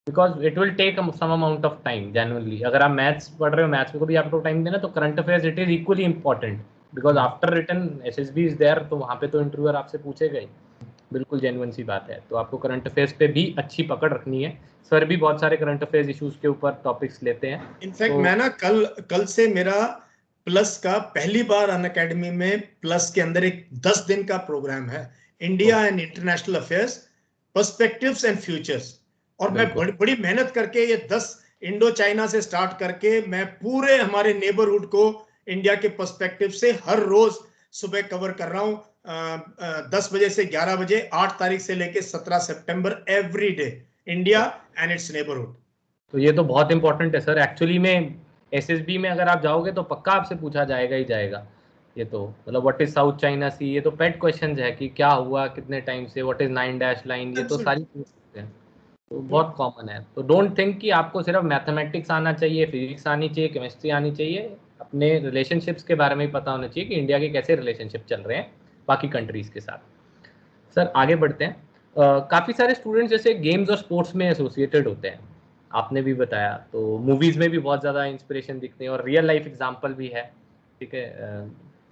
Speaker 1: because it will take some amount of time genuinely. अगर आप मैथ्स पढ़ रहे हो, मैथ्स को भी आपको टाइम देना, तो current affairs it is equally important, because after written SSB is there, तो वहाँ पे तो इंटरव्यूअर आपसे पूछेगा ही, बिल्कुल जेन्युइन सी बात है। तो आपको करंट अफेयर्स पे भी अच्छी पकड़ रखनी है। सर भी बहुत सारे करंट अफेयर्स इश्यूज के ऊपर टॉपिक्स लेते हैं।
Speaker 2: इनफैक्ट मैं ना कल से मेरा प्लस का पहली बार अन अकेडमी में प्लस के अंदर एक 10 दिन का प्रोग्राम है, India and international affairs, perspectives and futures. और मैं बड़ी मेहनत करके ये 10 इंडो चाइना से स्टार्ट करके मैं पूरे हमारे नेबरहुड को इंडिया के पर्सपेक्टिव से हर रोज सुबह कवर कर रहा हूं, 10 बजे से 11 बजे, 8 तारीख से लेके 17 सितंबर, every day India and its neighbourhood.
Speaker 1: तो ये तो बहुत इंपॉर्टेंट है सर। एक्चुअली में एसएसबी में अगर आप जाओगे तो पक्का आपसे पूछा जाएगा ही जाएगा। ये तो मतलब व्हाट इज साउथ चाइना सी, ये तो पेट क्वेश्चंस है कि क्या हुआ कितने टाइम से, व्हाट इज 9 डैश लाइन, ये तो सारी चीजें हैं, तो बहुत कॉमन है। तो डोंट थिंक कि आपको सिर्फ मैथमेटिक्स आना चाहिए, फिजिक्स आनी चाहिए, केमिस्ट्री आनी चाहिए, अपने रिलेशनशिप्स के बारे में ही पता होना चाहिए कि इंडिया के कैसे रिलेशनशिप चल रहे हैं बाकी कंट्रीज के साथ। सर आगे बढ़ते हैं। काफ़ी सारे स्टूडेंट्स जैसे गेम्स और स्पोर्ट्स में एसोसिएटेड होते हैं, आपने भी बताया, तो मूवीज़ में भी बहुत ज़्यादा इंस्पिरेशन दिखते हैं और रियल लाइफ एग्जांपल भी है, ठीक है।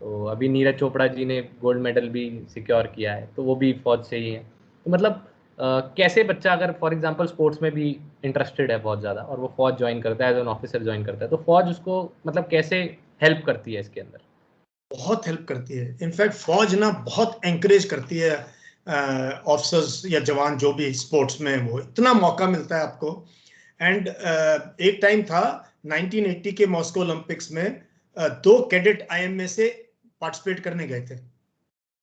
Speaker 1: तो अभी नीरज चोपड़ा जी ने गोल्ड मेडल भी सिक्योर किया है, तो वो भी फौज से ही है। तो मतलब कैसे बच्चा अगर फॉर एग्जांपल स्पोर्ट्स में भी इंटरेस्टेड है बहुत ज़्यादा और वो फौज ज्वाइन करता है, एज एन ऑफिसर ज्वाइन करता है, तो फौज उसको मतलब कैसे हेल्प करती है इसके अंदर?
Speaker 2: बहुत हेल्प करती है। इनफैक्ट फौज ना बहुत एंकरेज करती है ऑफिसर्स या जवान जो भी स्पोर्ट्स में, वो इतना मौका मिलता है आपको। एंड एक टाइम था 1980 के मॉस्को ओलंपिक्स में, 2 कैडेट आईएमए से पार्टिसिपेट करने गए थे।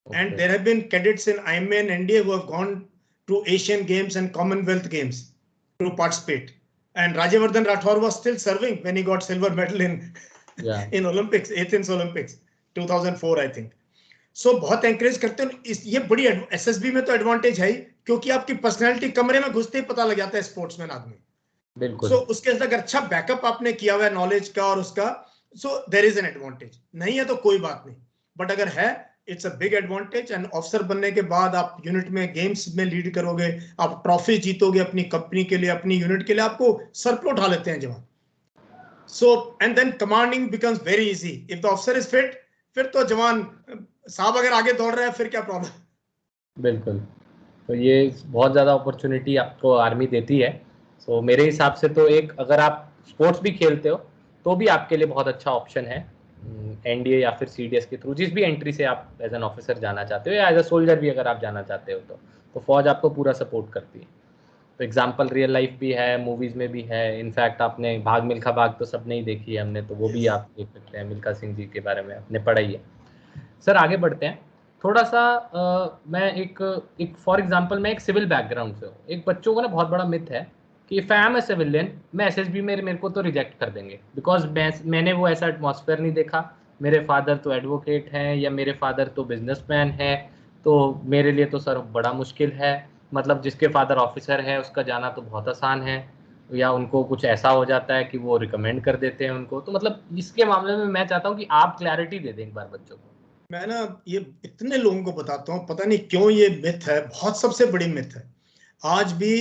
Speaker 2: And there have been cadets in IMA and NDA who have gone to Asian Games and Commonwealth Games to participate. And Rajyavardhan Rathore was still serving when he got silver medal in Olympics, Athens Olympics 2004 I think. So बहुत एंकरेज करते हैं ये बड़ी एसएसबी में तो एडवांटेज है ही, क्योंकि आपकी पर्सनैलिटी कमरे में घुसते ही पता लग जाता है स्पोर्ट्समैन आदमी।
Speaker 1: बिल्कुल।
Speaker 2: सो उसके अंदर अगर अच्छा बैकअप आपने किया हुआ है नॉलेज का और उसका, so there is an advantage. नहीं है तो कोई बात नहीं, बट अगर है it's a big advantage. And officer बनने के बाद आप यूनिट में गेम्स में लीड करोगे, आप ट्रॉफी जीतोगे अपनी कंपनी के लिए, अपनी यूनिट के लिए, आपको सर पे उठा लेते हैं जवान। So and then commanding becomes very easy if the officer is fit. फिर तो जवान साहब अगर आगे दौड़ रहे हैं फिर क्या प्रॉब्लम।
Speaker 1: बिल्कुल। तो ये बहुत ज़्यादा अपॉर्चुनिटी आपको आर्मी देती है। सो मेरे हिसाब से तो एक अगर आप स्पोर्ट्स भी खेलते हो तो भी आपके लिए बहुत अच्छा ऑप्शन है एनडीए या फिर सीडीएस के थ्रू, जिस भी एंट्री से आप एज एन ऑफिसर जाना चाहते हो या एज अ सोल्जर भी अगर आप जाना चाहते हो तो फौज आपको पूरा सपोर्ट करती है। तो एग्जाम्पल रियल लाइफ भी है, मूवीज़ में भी है। इनफैक्ट आपने भाग मिल्खा भाग तो सबने ही देखी है, हमने तो वो भी आप देख सकते हैं, मिल्खा सिंह जी के बारे में आपने पढ़ा ही है। सर आगे बढ़ते हैं थोड़ा सा। मैं एक फॉर एग्जांपल मैं एक सिविल बैकग्राउंड से हूँ। एक बच्चों को ना बहुत बड़ा मिथ है कि if I am a civilian, मैं एसएसबी में मेरे को तो रिजेक्ट कर देंगे, बिकॉज मैंने वो ऐसा एटमॉस्फेयर नहीं देखा। मेरे फादर तो एडवोकेट हैं या मेरे फादर तो बिजनेसमैन है, तो मेरे लिए तो सर बड़ा मुश्किल है। मतलब जिसके फादर ऑफिसर है उसका जाना तो बहुत आसान है, या उनको कुछ ऐसा हो जाता है कि वो रिकमेंड कर देते हैं उनको। तो मतलब इसके मामले में मैं चाहता हूँ कि आप क्लैरिटी दे दें एक बार बच्चों को।
Speaker 2: मैं ना ये इतने लोगों को बताता हूँ, पता नहीं क्यों ये मिथ है, बहुत सबसे बड़ी मिथ है। आज भी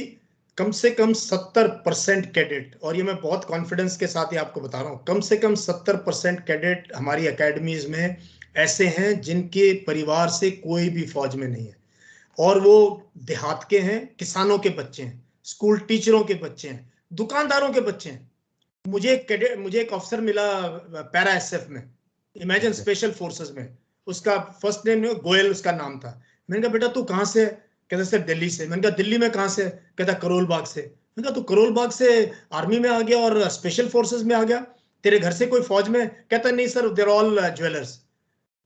Speaker 2: कम से कम 70% कैडेट, और ये मैं बहुत कॉन्फिडेंस के साथ ही आपको बता रहा हूँ, कम से कम 70% कैडेट हमारी एकेडमीज में ऐसे हैं जिनके परिवार से कोई भी फौज में नहीं है, और वो देहात के हैं, किसानों के बच्चे हैं, स्कूल टीचरों के बच्चे हैं, दुकानदारों के बच्चे हैं। मुझे एक अफसर मिला पैरा एसएफ में, इमेजिन स्पेशल फोर्सेस में। उसका फर्स्ट नेम गोयल उसका नाम था। मैंने कहा बेटा तू कहाँ से? कहता सर दिल्ली से। मैंने कहा दिल्ली में कहाँ से? कहता करोल बाग से। मैंने कहा तू करोल बाग से आर्मी में आ गया और स्पेशल फोर्सेस में आ गया, तेरे घर से कोई फौज में? कहता नहीं सर, देयर ऑल ज्वेलर्स।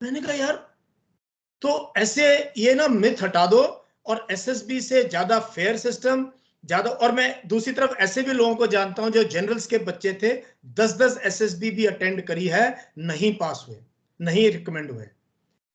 Speaker 2: मैंने कहा यार, तो ऐसे ये ना मिथ हटा दो, और एसएसबी से ज्यादा फेयर सिस्टम ज्यादा। और मैं दूसरी तरफ ऐसे भी लोगों को जानता हूं जो जनरल्स के बच्चे थे, 10-10 एसएसबी भी अटेंड करी है, नहीं पास हुए, नहीं रिकमेंड हुए।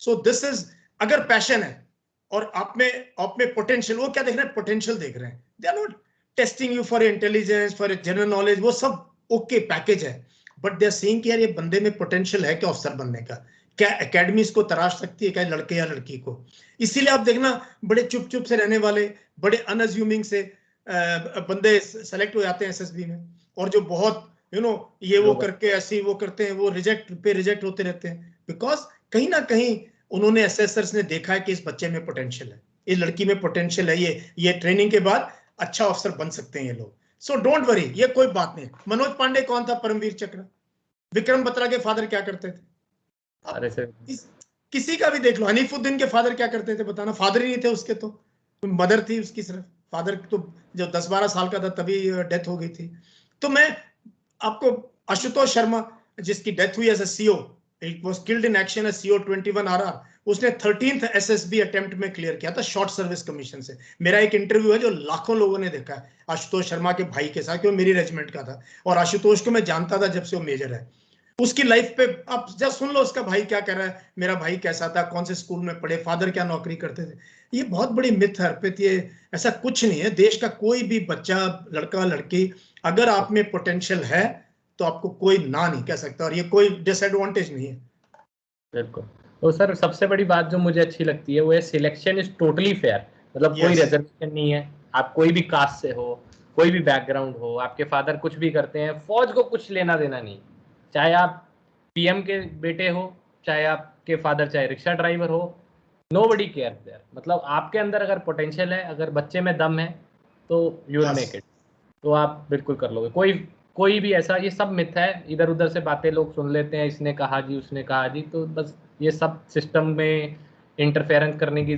Speaker 2: सो दिस इज, अगर पैशन है और आप में पोटेंशियल, वो क्या देख रहे हैं? पोटेंशियल देख रहे हैं। They are not testing you for intelligence, for general knowledge, वो सब ओके पैकेज है, बट दे आर सीइंग कि यार ये बंदे में पोटेंशियल है क्या अफसर बनने का, क्या एकेडमी इसको तराश सकती है क्या, लड़के या लड़की को। इसीलिए आप देखना बड़े चुप चुप से रहने वाले, बड़े अनअज्यूमिंग से बंदे सेलेक्ट हो जाते हैं एसएसबी में, और जो बहुत ये वो करके ऐसी वो करते हैं, वो रिजेक्ट होते रहते हैं, बिकॉज कहीं ना कहीं उन्होंने एसेसर्स ने देखा है कि इस बच्चे में पोटेंशियल है, इस लड़की में पोटेंशियल है, ये ट्रेनिंग के बाद अच्छा अफसर बन सकते हैं ये लोग। सो डोंट वरी, ये कोई बात नहीं। मनोज पांडे कौन था? परमवीर चक्र। विक्रम बत्रा के फादर क्या करते थे?
Speaker 1: अरे सर,
Speaker 2: किसी का भी देख लो, हनीफुद्दीन के फादर क्या करते थे बताना? फादर ही नहीं थे उसके, तो मदर थी उसकी सिर्फ। फादर तो जब 10-12 साल का था तभी डेथ हो गई थी। तो मैं आपको, आशुतोष शर्मा जिसकी डेथ हुई as a CO, it was killed in action as CO 21 RR, उसने 13th एसएसबी अटेम्प्ट में क्लियर किया था शॉर्ट सर्विस कमीशन से। मेरा एक इंटरव्यू है जो लाखों लोगों ने देखा है आशुतोष शर्मा के भाई के साथ, क्योंकि मेरी रेजिमेंट का था, और आशुतोष को मैं जानता था जब से वो मेजर है। उसकी लाइफ पे आप जब सुन लो उसका भाई क्या कर रहा है, मेरा भाई कैसा था, कौन से स्कूल में पढ़े, फादर क्या नौकरी करते थे। ये बहुत बड़ी मिथ है अर्पित, ये ऐसा कुछ नहीं है। देश का कोई भी बच्चा, लड़का लड़की, अगर आप में पोटेंशियल है तो आपको कोई ना नहीं कह सकता, और ये कोई डिसएडवांटेज नहीं है।
Speaker 1: बिल्कुल। तो सर सबसे बड़ी बात जो मुझे अच्छी लगती है वो है सिलेक्शन इज टोटली फेयर, मतलब कोई रिजर्वेशन नहीं है। आप कोई भी कास्ट से हो, कोई भी बैकग्राउंड हो, आपके फादर कुछ भी करते हैं, फौज को कुछ लेना देना नहीं। चाहे आप पीएम के बेटे हो, चाहे आपके फादर चाहे रिक्शा ड्राइवर हो, नोबडी केयर देयर। मतलब आपके अंदर अगर पोटेंशियल है, अगर बच्चे में दम है, तो यू विल मेक इट, तो आप बिल्कुल कर लोगे। कोई भी ऐसा, ये सब मिथ है, इधर उधर से बातें लोग सुन लेते हैं, इसने कहा जी उसने कहा जी, तो बस ये सब सिस्टम में इंटरफेरेंस करने की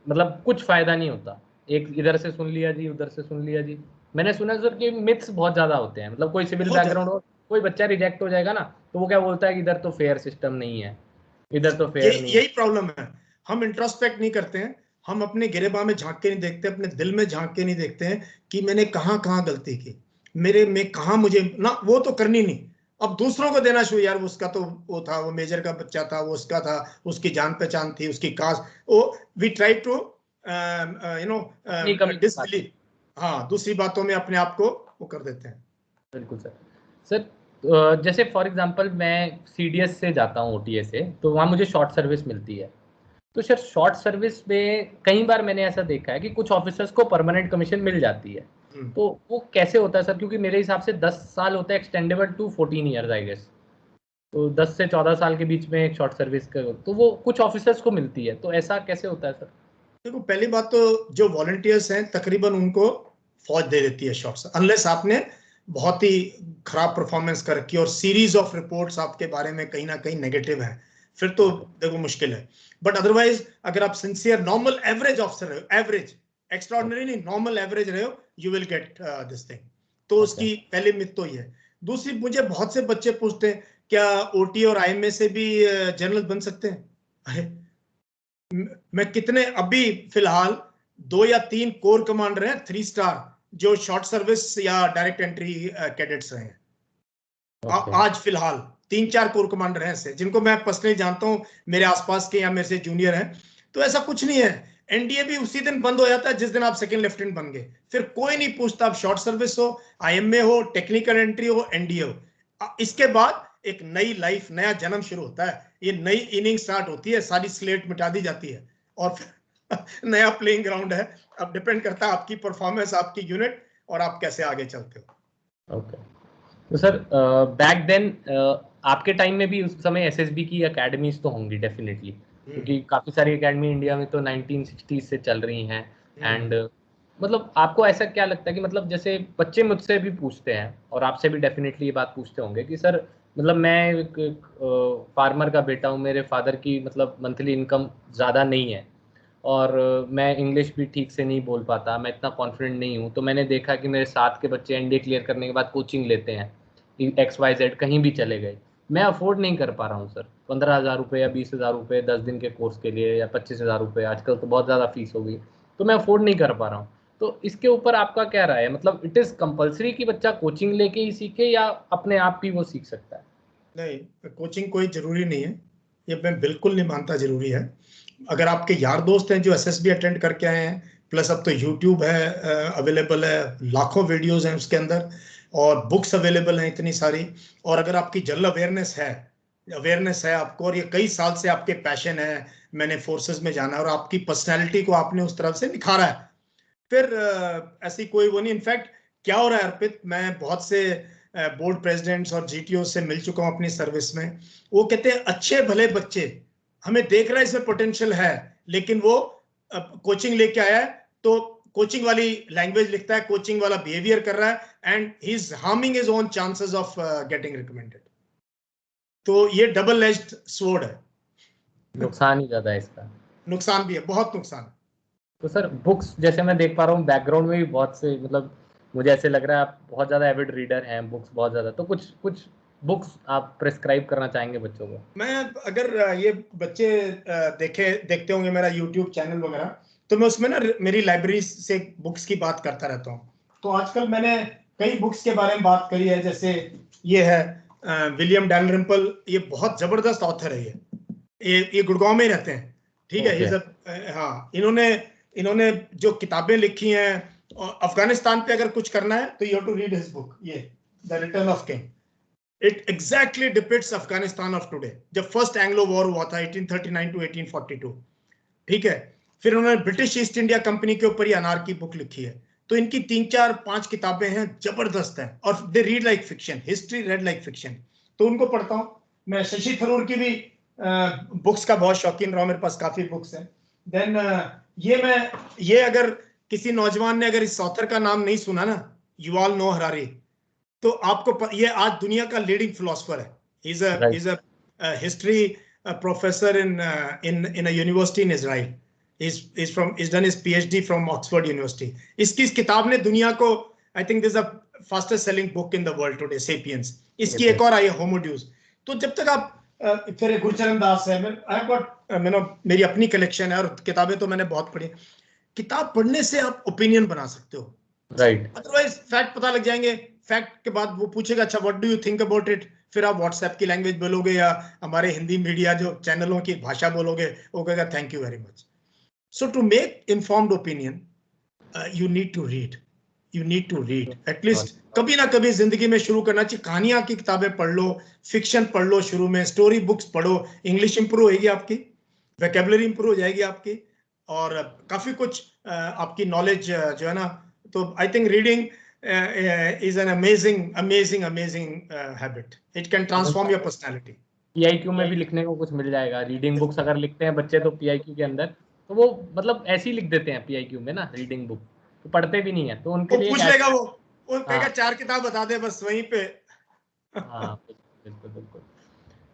Speaker 1: मतलब कुछ फायदा नहीं होता। एक इधर से सुन लिया जी, उधर से सुन लिया जी। मैंने सुना सर कि मिथ्स बहुत ज्यादा होते हैं, मतलब कोई सिविल बैकग्राउंड हो, कोई बच्चा रिजेक्ट हो जाएगा ना, तो वो क्या बोलता है कि इधर तो फेयर सिस्टम नहीं है, इधर तो फेयर नहीं है।
Speaker 2: यही प्रॉब्लम है, हम इंट्रोस्पेक्ट नहीं करते हैं, हम अपने गिरेबान में झांक के नहीं देखते, अपने दिल में झांक के नहीं देखते हैं कि मैंने कहाँ कहाँ गलती की, मेरे में कहाँ मुझे ना, वो तो करनी नहीं। अब दूसरों को देना शुरू, यार उसका तो वो था, वो मेजर का बच्चा था, वो उसका था, उसकी जान पहचान थी, उसकी कास्ट, वो वी ट्राई टू डिसबिलीव। हाँ, दूसरी बातों में अपने आप को वो कर देते हैं।
Speaker 1: बिल्कुल सर। सर जैसे फॉर एग्जांपल मैं सीडीएस से जाता हूँ ओटीए से, तो वहाँ मुझे शॉर्ट सर्विस मिलती है। तो सर शॉर्ट सर्विस में कई बार मैंने ऐसा देखा है कि कुछ ऑफिसर्स को परमानेंट कमीशन मिल जाती है, तो वो कैसे होता है सर? क्योंकि मेरे हिसाब से 10 साल होता है extendable to 14 years I guess, तो 10 से 14 साल के बीच में एक शॉर्ट सर्विस का, तो वो कुछ ऑफिसर्स को मिलती है, तो ऐसा कैसे होता है सर?
Speaker 2: देखो, पहली बात तो जो वॉलंटियर्स हैं तकरीबन उनको फौज दे देती है शॉर्ट्स, अनलेस आपने बहुत ही खराब परफॉर्मेंस कर रखी और सीरीज ऑफ रिपोर्ट्स आपके बारे में कहीं ना कहीं नेगेटिव है, फिर तो देखो मुश्किल है। बट अदरवाइज अगर आप सिंसियर नॉर्मल एवरेज ऑफिसर रहे हो, एवरेज एक्स्ट्राऑर्डिनरी नहीं, नॉर्मल एवरेज रहे हो, you will get this thing. तो उसकी पहली मिथ तो ये है। दूसरी, मुझे बहुत से बच्चे पूछते हैं क्या ओटी और आईएमए से भी जनरल बन सकते हैं? अरे मैं कितने अभी फिलहाल 2 या 3 कोर कमांडर हैं 3 स्टार जो शॉर्ट सर्विस या डायरेक्ट एंट्री कैडेट्स रहे हैं। आज फिलहाल 3-4 कोर कमांडर हैं ऐसे जिनको मैं पर्सनली जानता हूं, मेरे आसपास के या मेरे से जूनियर हैं। तो ऐसा कुछ नहीं है, एनडीए भी उसी दिन बंद हो जाता है जिस दिन आप सेकंड लेफ्टिनेंट बन गए, फिर कोई नहीं पूछता आप शॉर्ट सर्विस हो, आईएमए हो, टेक्निकल एंट्री हो, एनडीए हो। इसके बाद एक नई लाइफ, नया जन्म शुरू होता है, ये नई इनिंग स्टार्ट होती है, सारी स्लेट मिटा दी जाती है और फिर नया प्लेइंग ग्राउंड है। अब डिपेंड करता है आपकी परफॉर्मेंस, आपकी यूनिट, और आप कैसे आगे चलते हो।
Speaker 1: ओके। तो सर बैक देन आपके टाइम में भी उस समय एसएसबी की एकेडमीज तो होंगी डेफिनेटली, क्योंकि काफी सारी एकेडमी इंडिया में तो 1960 से चल रही हैं, एंड मतलब आपको ऐसा क्या लगता है कि मतलब जैसे बच्चे मुझसे भी पूछते हैं और आपसे भी डेफिनेटली ये बात पूछते होंगे कि सर मतलब मैं एक फार्मर का बेटा हूँ, मेरे फादर की मतलब मंथली इनकम ज़्यादा नहीं है और मैं इंग्लिश भी ठीक से नहीं बोल पाता, मैं इतना कॉन्फिडेंट नहीं हूँ, तो मैंने देखा कि मेरे साथ के बच्चे एनडीए क्लियर करने के बाद कोचिंग लेते हैं, XYZ कहीं भी चले गए, मैं अफोर्ड नहीं कर पा रहा हूँ सर 15,000 रुपये या 20,000 रुपये 10 दिन के कोर्स के लिए, या 25,000 रुपये, आजकल तो बहुत ज़्यादा फीस हो गई, तो मैं अफोर्ड नहीं कर पा रहा हूँ। तो इसके ऊपर आपका क्या राय है, मतलब इट इज़ कंपलसरी कि बच्चा कोचिंग लेके ही सीखे या अपने आप भी वो सीख सकता है?
Speaker 2: नहीं, कोचिंग कोई जरूरी नहीं है, ये मैं बिल्कुल नहीं मानता जरूरी है। अगर आपके यार दोस्त हैं जो एसएसबी अटेंड करके आए हैं, प्लस अब तो यूट्यूब है अवेलेबल है, लाखों वीडियोस हैं उसके अंदर, और बुक्स अवेलेबल हैं इतनी सारी, और अगर आपकी जनरल अवेयरनेस है आपको, और ये कई साल से आपके पैशन है, मैंने फोर्सेस में जाना, और आपकी पर्सनैलिटी को आपने उस तरफ से निखारा है, फिर ऐसी कोई वो नहीं। इनफैक्ट क्या हो रहा है अर्पित, मैं बहुत से बोर्ड प्रेसिडेंट्स और जीटीओ से मिल चुका हूं अपनी सर्विस में, वो कहते हैं अच्छे भले बच्चे, हमें देख रहा है इसमें पोटेंशियल है, लेकिन वो कोचिंग लेके आया है तो कोचिंग वाली लैंग्वेज लिखता है, कोचिंग वाला बिहेवियर कर रहा है, and he is harming his own chances of getting recommended. तो ये डबल एज्ड स्वॉर्ड है,
Speaker 1: नुकसान ही ज़्यादा है इसका।
Speaker 2: नुकसान भी है, बहुत नुकसान है।
Speaker 1: तो सर बुक्स जैसे मैं देख पा रहा हूँ बैकग्राउंड में भी बहुत से, मतलब मुझे ऐसे लग रहा है आप बहुत ज़्यादा एविड रीडर हैं, बुक्स बहुत ज़्यादा, तो कुछ कुछ बुक्स आप प्रेस्क्राइब करना चाहेंगे बच्चों को?
Speaker 2: मैं, अगर ये बच्चे देखते होंगे मेरा यूट्यूब चैनल वगैरह, तो मैं उसमें ना मेरी लाइब्रेरी से बुक्स की बात करता रहता हूँ। तो आजकल मैंने कई बुक्स के बारे में बात करी है, जैसे ये है विलियम डैलरिम्पल, ये बहुत जबरदस्त ऑथर है, ये गुड़गांव में ही रहते हैं, ठीक है।
Speaker 1: ओके।
Speaker 2: हाँ, इन्होंने इन्होंने जो किताबें लिखी हैं, और अफगानिस्तान पे अगर कुछ करना है तो you have to read his book, ये the return of king. It exactly depicts Afghanistan of today, जब फर्स्ट एंग्लो वॉर हुआ था 1839 टू 1842, ठीक है। फिर उन्होंने ब्रिटिश ईस्ट इंडिया कंपनी के ऊपर ये अनार की बुक लिखी है। तो इनकी 3 4 5 किताबें हैं, जबरदस्त हैं, और they read like fiction, history red like fiction, तो उनको पढ़ता हूँ मैं। शशि थरूर की भी बुक्स का बहुत शौकीन रहा हूं, मेरे पास काफी बुक्स हैं। देन ये अगर किसी नौजवान ने अगर इस ऑथर का नाम नहीं सुना ना, युवाल नोह हरारी, तो आपको ये आज दुनिया का लीडिंग फिलोसफर है।
Speaker 1: Right.
Speaker 2: Is a history professor in a university in Israel. He's done his PhD from Oxford University. इसकी इस किताब ने दुनिया को, I think this the fastest selling book in the world today, sapiens. इसकी एक और आई है, होमो ड्यूज। तो जब तक आप फिर गुरचरण दास है, मेरी अपनी कलेक्शन है, और किताबें तो मैंने बहुत पढ़ी। किताब पढ़ने से आप ओपिनियन बना सकते हो,
Speaker 1: राइट।
Speaker 2: अदरवाइज फैक्ट पता लग जाएंगे, फैक्ट के बाद वो पूछेगा अच्छा what do you think about it, फिर आप व्हाट्सएप की लैंग्वेज बोलोगे या हमारे हिंदी मीडिया जो चैनलों की भाषा बोलोगे, वो कहेगा thank you very much. So to make informed opinion you need to read, at least कभी ना कभी जिंदगी में शुरू करना चाहिए। कहानियां की किताबें पढ़ लो, फिक्शन पढ़ लो, शुरू में स्टोरी बुक्स पढ़ो, इंग्लिश इंप्रूव होगी आपकी, वेकेबलरी इंप्रूव हो जाएगी आपकी, और काफी कुछ आपकी नॉलेज जो है ना। तो I think reading is an amazing habit. It can transform your personality.
Speaker 1: PIQ में भी लिखने को कुछ मिल जाएगा, रीडिंग बुक्स अगर लिखते हैं बच्चे तो PIQ के अंदर, तो वो मतलब ऐसे ही लिख देते हैं PIQ में ना रीडिंग बुक, तो पढ़ते भी नहीं है, तो उनके
Speaker 2: वो
Speaker 1: लिए
Speaker 2: पूछ
Speaker 1: एक
Speaker 2: लेगा, वो कहेगा
Speaker 1: हाँ
Speaker 2: 4 किताब बता दे बस वहीं पे।
Speaker 1: हाँ बिल्कुल बिल्कुल।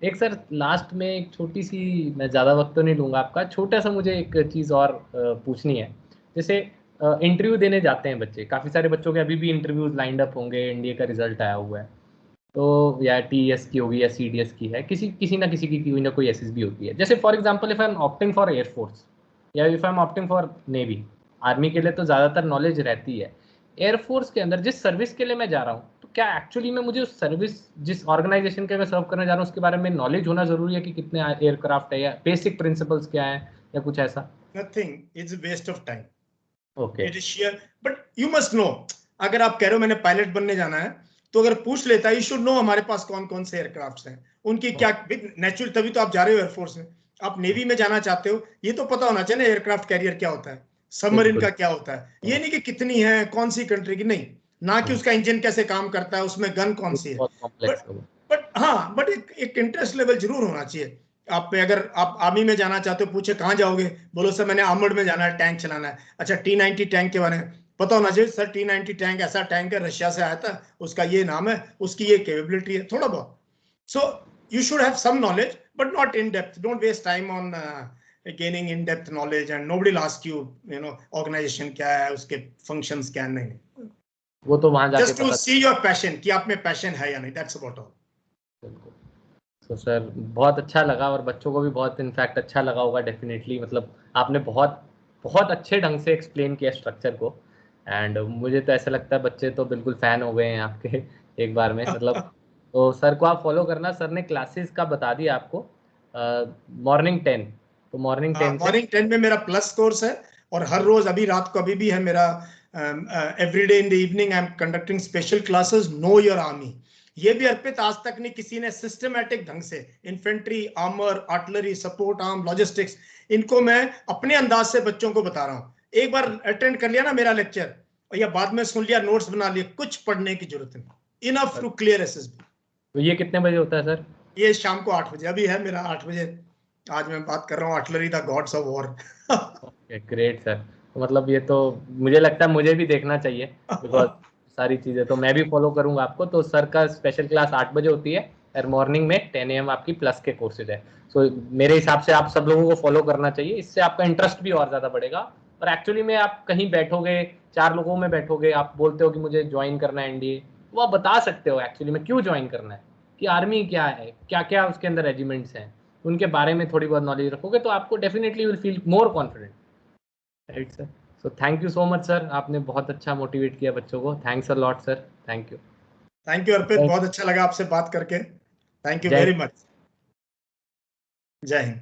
Speaker 1: एक सर लास्ट में एक छोटी सी, मैं ज़्यादा वक्त तो नहीं लूँगा आपका, छोटा सा मुझे एक चीज़ और पूछनी है। जैसे इंटरव्यू देने जाते हैं बच्चे, काफ़ी सारे बच्चों के अभी भी इंटरव्यूज लाइंड अप होंगे, एनडीए का रिजल्ट आया हुआ है, तो या टीएस की होगी या सीडीएस की है, किसी किसी ना किसी की कोई ना कोई एसएसबी होती है। जैसे for example if I am opting for air force या if I am opting for navy, army के लिए तो ज़्यादातर नॉलेज रहती है, एयरफोर्स के अंदर जिस सर्विस के लिए मैं जा रहा हूँ, तो क्या एक्चुअली में मुझे उस सर्विस, जिस ऑर्गेनाइजेशन के मैं सर्व करने जा रहा हूँ, उसके बारे में नॉलेज होना जरूरी है कि कितने एयरक्राफ्ट है, या बेसिक प्रिंसिपल्स क्या है, या कुछ ऐसा?
Speaker 2: Nothing. It's a waste of time.
Speaker 1: Okay.
Speaker 2: It is sheer. But you must know. अगर आप कह रहे हो मैंने पायलट बनने जाना है, तो अगर पूछ लेता है, यू शुड नो हमारे पास कौन कौन से एयरक्राफ्ट हैं, उनकी क्या नेचुरल, तभी तो आप जा रहे हो एयरफोर्स में। आप नेवी में जाना चाहते हो, ये तो पता होना चाहिए ना एयरक्राफ्ट कैरियर क्या होता है, सबमरीन का
Speaker 1: बिल्कुल।
Speaker 2: क्या होता है, ये नहीं कि कितनी है, कौन सी कंट्री की, नहीं, ना कि उसका इंजन कैसे काम करता है, उसमें गन कौन सी है।
Speaker 1: बहुत
Speaker 2: बट
Speaker 1: कॉम्प्लेक्स होगा।
Speaker 2: बट एक इंटरेस्ट लेवल जरूर होना चाहिए आप पे। अगर आप आर्मी में जाना चाहते हो, पूछे कहाँ जाओगे, बोलो सर मैंने आर्मर्ड में जाना है, टैंक चलाना है। अच्छा T-90 टैंक के बारे में पता होना चाहिए सर T90 टैंक ऐसा टैंक है, रशिया से आया था, उसका ये नाम है, उसकी ये कैपेबिलिटी है, थोड़ा बहुत. सो you should have some knowledge, but not in depth. Don't waste time on gaining in depth knowledge, and nobody will ask you, organization क्या है, उसके functions क्या नहीं.
Speaker 1: वो तो वहां जाके
Speaker 2: Just to see your passion, कि आप में passion है या नहीं. That's about all.
Speaker 1: तो सर बहुत अच्छा लगा, और बच्चों को भी बहुत इनफैक्ट अच्छा लगा होगा डेफिनेटली. मतलब आपने बहुत बहुत अच्छे ढंग से एक्सप्लेन किया स्ट्रक्चर को, एंड मुझे तो ऐसा लगता है बच्चे तो बिल्कुल फैन हो गए हैं आपके एक बार में. मतलब तो सर को आप फॉलो करना. सर ने क्लासेस का बता दिया आपको, मॉर्निंग 10. तो मॉर्निंग
Speaker 2: 10 में मेरा प्लस कोर्स है, और हर रोज अभी रात को अभी भी है मेरा every day in the evening I am conducting special classes, know your army. ये भी अर्पित आज तक नहीं किसी ने सिस्टमैटिक ढंग से, infantry, armour, artillery, support arm, logistics, इनको मैं अपने अंदाज से बच्चों को बता रहा हूँ. एक बार अटेंड कर लिया ना मेरा लेक्चर, और या बाद में सुन लिया, नोट्स बना लिए, कुछ पढ़ने की जरूरत नहीं. Enough to clear SSB.
Speaker 1: तो ये कितने बजे होता है सर?
Speaker 2: ये शाम को 8 बजे. अभी है मेरा 8 बजे. आज मैं बात कर रहा हूँ artillery the gods of war.
Speaker 1: Okay, great sir. तो मतलब ये तो मुझे लगता है मुझे भी देखना चाहिए, बिकॉज सारी चीजें तो मैं भी फॉलो करूंगा आपको. तो सर का स्पेशल क्लास 8 बजे होती है, और मॉर्निंग में 10 AM आपकी प्लस के कोर्सेज है. सो मेरे हिसाब से आप सब लोगों को फॉलो करना चाहिए. इससे आपका इंटरेस्ट भी और ज्यादा बढ़ेगा. और एक्चुअली में आप कहीं बैठोगे, 4 लोगों में बैठोगे, आप बोलते हो कि मुझे ज्वाइन करना है एनडीए, वो आप बता सकते हो एक्चुअली में क्यों ज्वाइन करना है, कि आर्मी क्या है, क्या क्या उसके अंदर रेजिमेंट्स हैं, उनके बारे में थोड़ी बहुत नॉलेज रखोगे तो आपको definitely will feel more confident. Right sir. So thank you so much sir, आपने बहुत अच्छा मोटिवेट किया बच्चों को. Thanks a lot sir. Thank you.
Speaker 2: Thank you Arpit, बहुत अच्छा लगा आपसे बात करके. Thank you very much. जय हिंद.